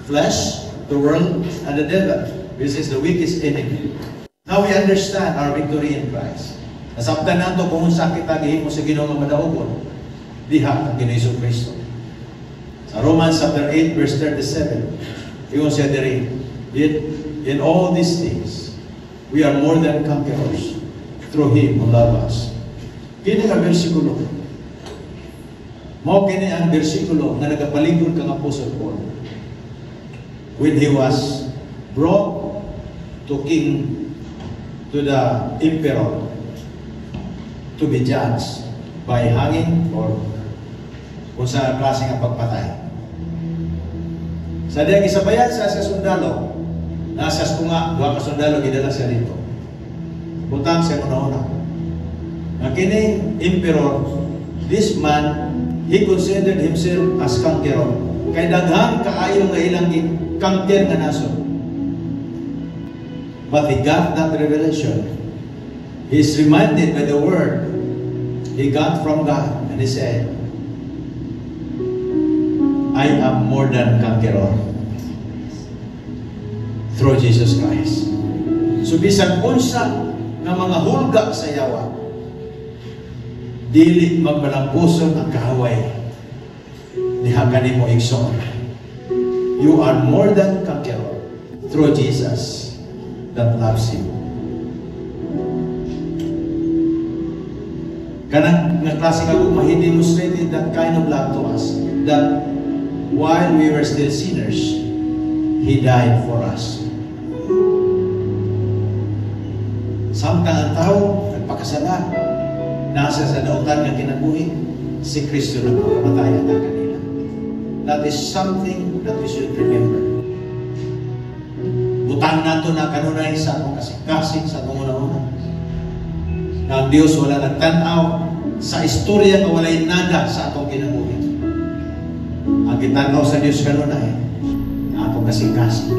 Flesh, the world, and the devil. This is the weakest enemy. Now we understand our victory in Christ. Nasabtan na ito kung sakit agihin mo sa Ginoo nga madaogon. Diha ang Ginoo Kristo. Sa Romans chapter 8 verse 37, yung siya diri, in all these things, we are more than conquerors through Him who loves us. Kini nga bersikulo. Mao kini ang bersikulo nga nagapalingkod kang Apostle Paul. When he was brought to the emperor to be judged by hanging or kung sa klase ng pagpatay. Sa diyang isabayan sa sundalo, nasas ko nga, duha ka sundalo, gidala siya dito. Butang siya una-una. Ang kining emperor, this man, he considered himself as conqueror. Kay daghang kaayo nga ilang conquer nga naso. But he got that revelation. He's reminded by the word he got from God. And he said, I am more than conqueror through Jesus Christ. So bisan unsa nga mga hulga sa yawa, dili magmalampuson ang kaaway. Diha kanimo igsoon. You are more than conqueror through Jesus that loves you. Kanang nga klase nga kung ma-demonstrated that kind of love to us, that while we were still sinners, He died for us. Samtang ang tao nagpakasala, nasa sa nautan nga kinabuhi, si Kristo nagpakamatay ang kanila. That is something that we should remember. Butang nato na kanunay sa atong kasing-kasing sa atong una-una. Na ang Diyos wala nagtanaw sa istorya nga walay nada sa atong kinabuhi. Ang kitanaw sa Diyos kanunay na atong kasing-kasing.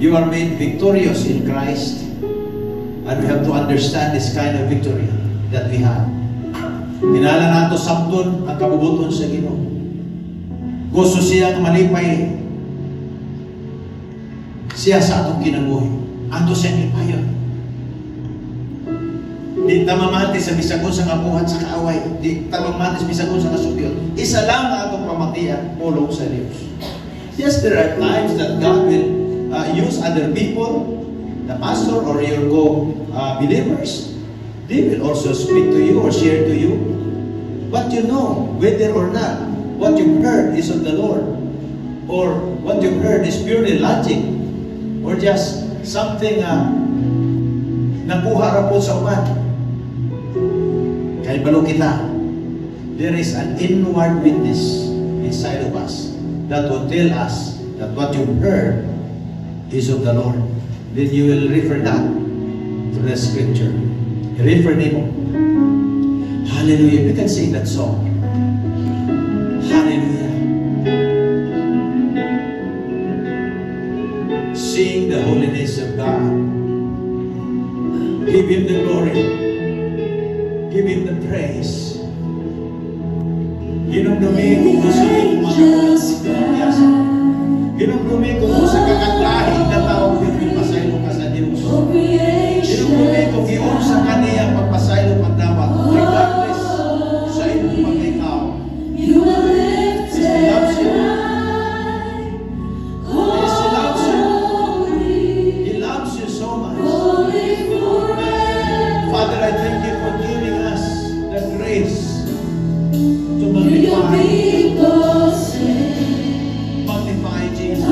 You are made victorious in Christ, and we have to understand this kind of victory that we have. Kinala nato sabton ang kabubuton sa Ginoo. Gusto siya nga malipay siya sa atong kinabuhi. Ato siyang ipayon. Di tamamati sa bisagon sa kabuhat sa kaaway. Di tamamati sa bisagon sa kasugyon. Isa lang ang atong pamatian, pulong sa Diyos. Yes, there are times that God will use other people, the pastor or your co-believers. They will also speak to you or share to you. But you know, whether or not, what you've heard is of the Lord. Or what you've heard is purely logic. Or just something nakuha ra po sa uman. Kaya balo kita, there is an inward witness inside of us that will tell us that what you heard is of the Lord. Then you will refer that to the scripture. Refer nimo. Hallelujah. We can sing that song. Hallelujah. Sing the holiness of God. Give Him the glory. Give Him the praise. Ginugdumi kung gusto yung mga piyasa. Ginugdumi kung gusto kakatlahi na tao pagpasaylo ka sa Diyos. Ginugdumi kung giyon sa kaniya pagpasaylo pagdapat. Regardless sa iyong pag-ikaw. He loves you. Father, I thank you for giving us the grace to magnify Jesus.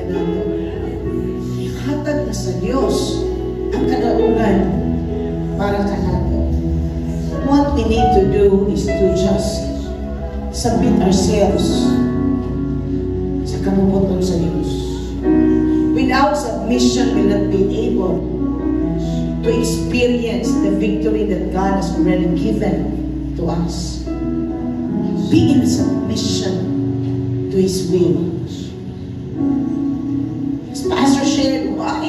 nato. Ihatag na sa Diyos ang kadaugan para kanato. What we need to do is to just submit ourselves sa kabubuton sa Diyos. Without submission, we'll not be able to experience the victory that God has already given to us. Be in submission to His will. As Pastor shared, why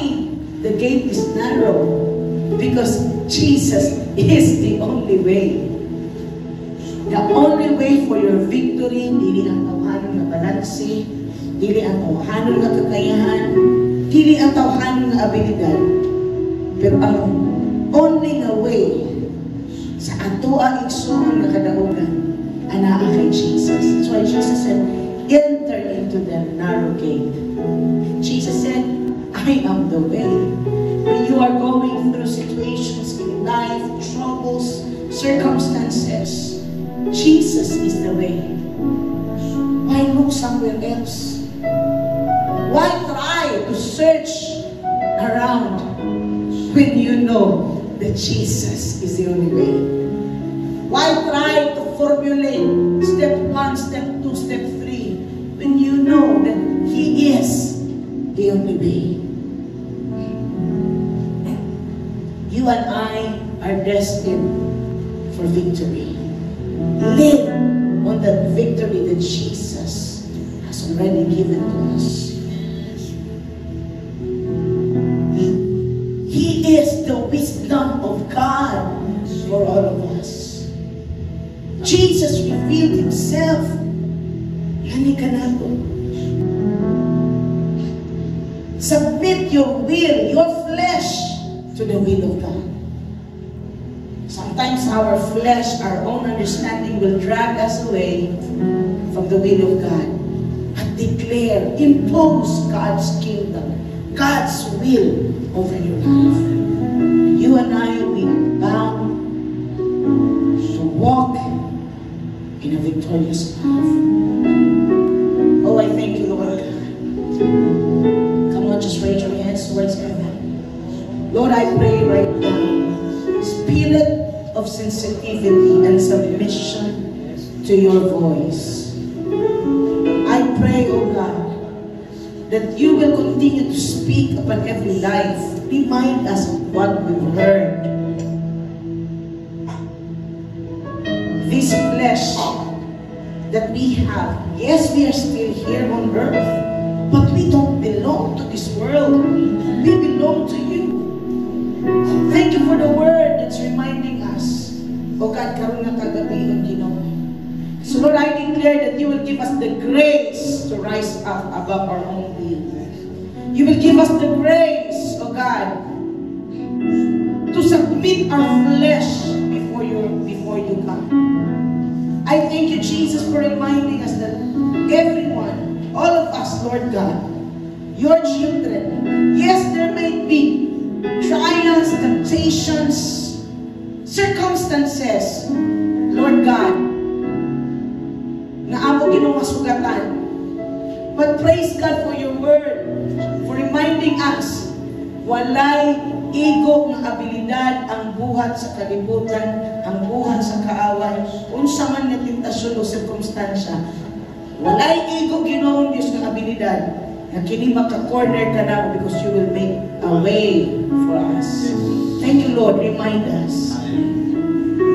the gate is narrow? Because Jesus is the only way. The only way for your victory, dili ang tawhanon na balanse, dili ang tawhanon na kakayahan, dili ang tawhanon na abilidad. Pero ang only nga way sa ato ang igsoon na kadaugan, anaa kay Jesus. That's why Jesus said, enter into the narrow gate. Jesus said, I am the way. When you are going through situations in life, troubles, circumstances, Jesus is the way. Why look somewhere else? Why try to search around when you know that Jesus is the only way? Why try to formulate step 1, step 2, step 3 when you know that He is the only way? You and I are destined for victory. Live on that victory that Jesus has already given to us. He is the wisdom of God for all of us. Jesus revealed Himself. Yani ka nato. Submit your will, your flesh, to the will of God. Sometimes our flesh, our own understanding will drag us away from the will of God. But declare, impose God's kingdom, God's will over your life. You and I will be bound to walk in a victorious life. Oh, I thank you, Lord. Come on, just raise your hands towards heaven. Lord, I pray right now, spirit of sensitivity and submission to your voice. I pray, oh God, that you will continue to speak upon every life. Remind us of what we've heard. This flesh that we have, yes, we are still here on earth, but we don't belong to this world. We belong to you. Thank you for the word that's reminding us, O God, karon nga kagabi ang Ginoo. So Lord, I declare that you will give us the grace to rise up above our own will. You will give us the grace, O God, to submit our flesh before you come. I thank you, Jesus, for reminding us that everyone, all of us, Lord God, your children, yes, there may be trials, temptations, circumstances, Lord God, na amo Ginoo masugatan. But praise God for your word, for reminding us, walay ego ng abilidad ang buhat sa kalibutan, ang buhat sa kaaway, unsa man nga tentasyon o sirkumstansya. Walay ego Ginoo Dios ng abilidad, na kini maka-corner ka na because you will make a way for us. Thank you, Lord. Remind us.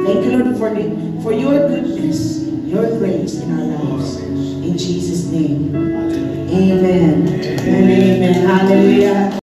Thank you, Lord, for your goodness, your grace in our lives. In Jesus' name. Amen. Amen. Hallelujah.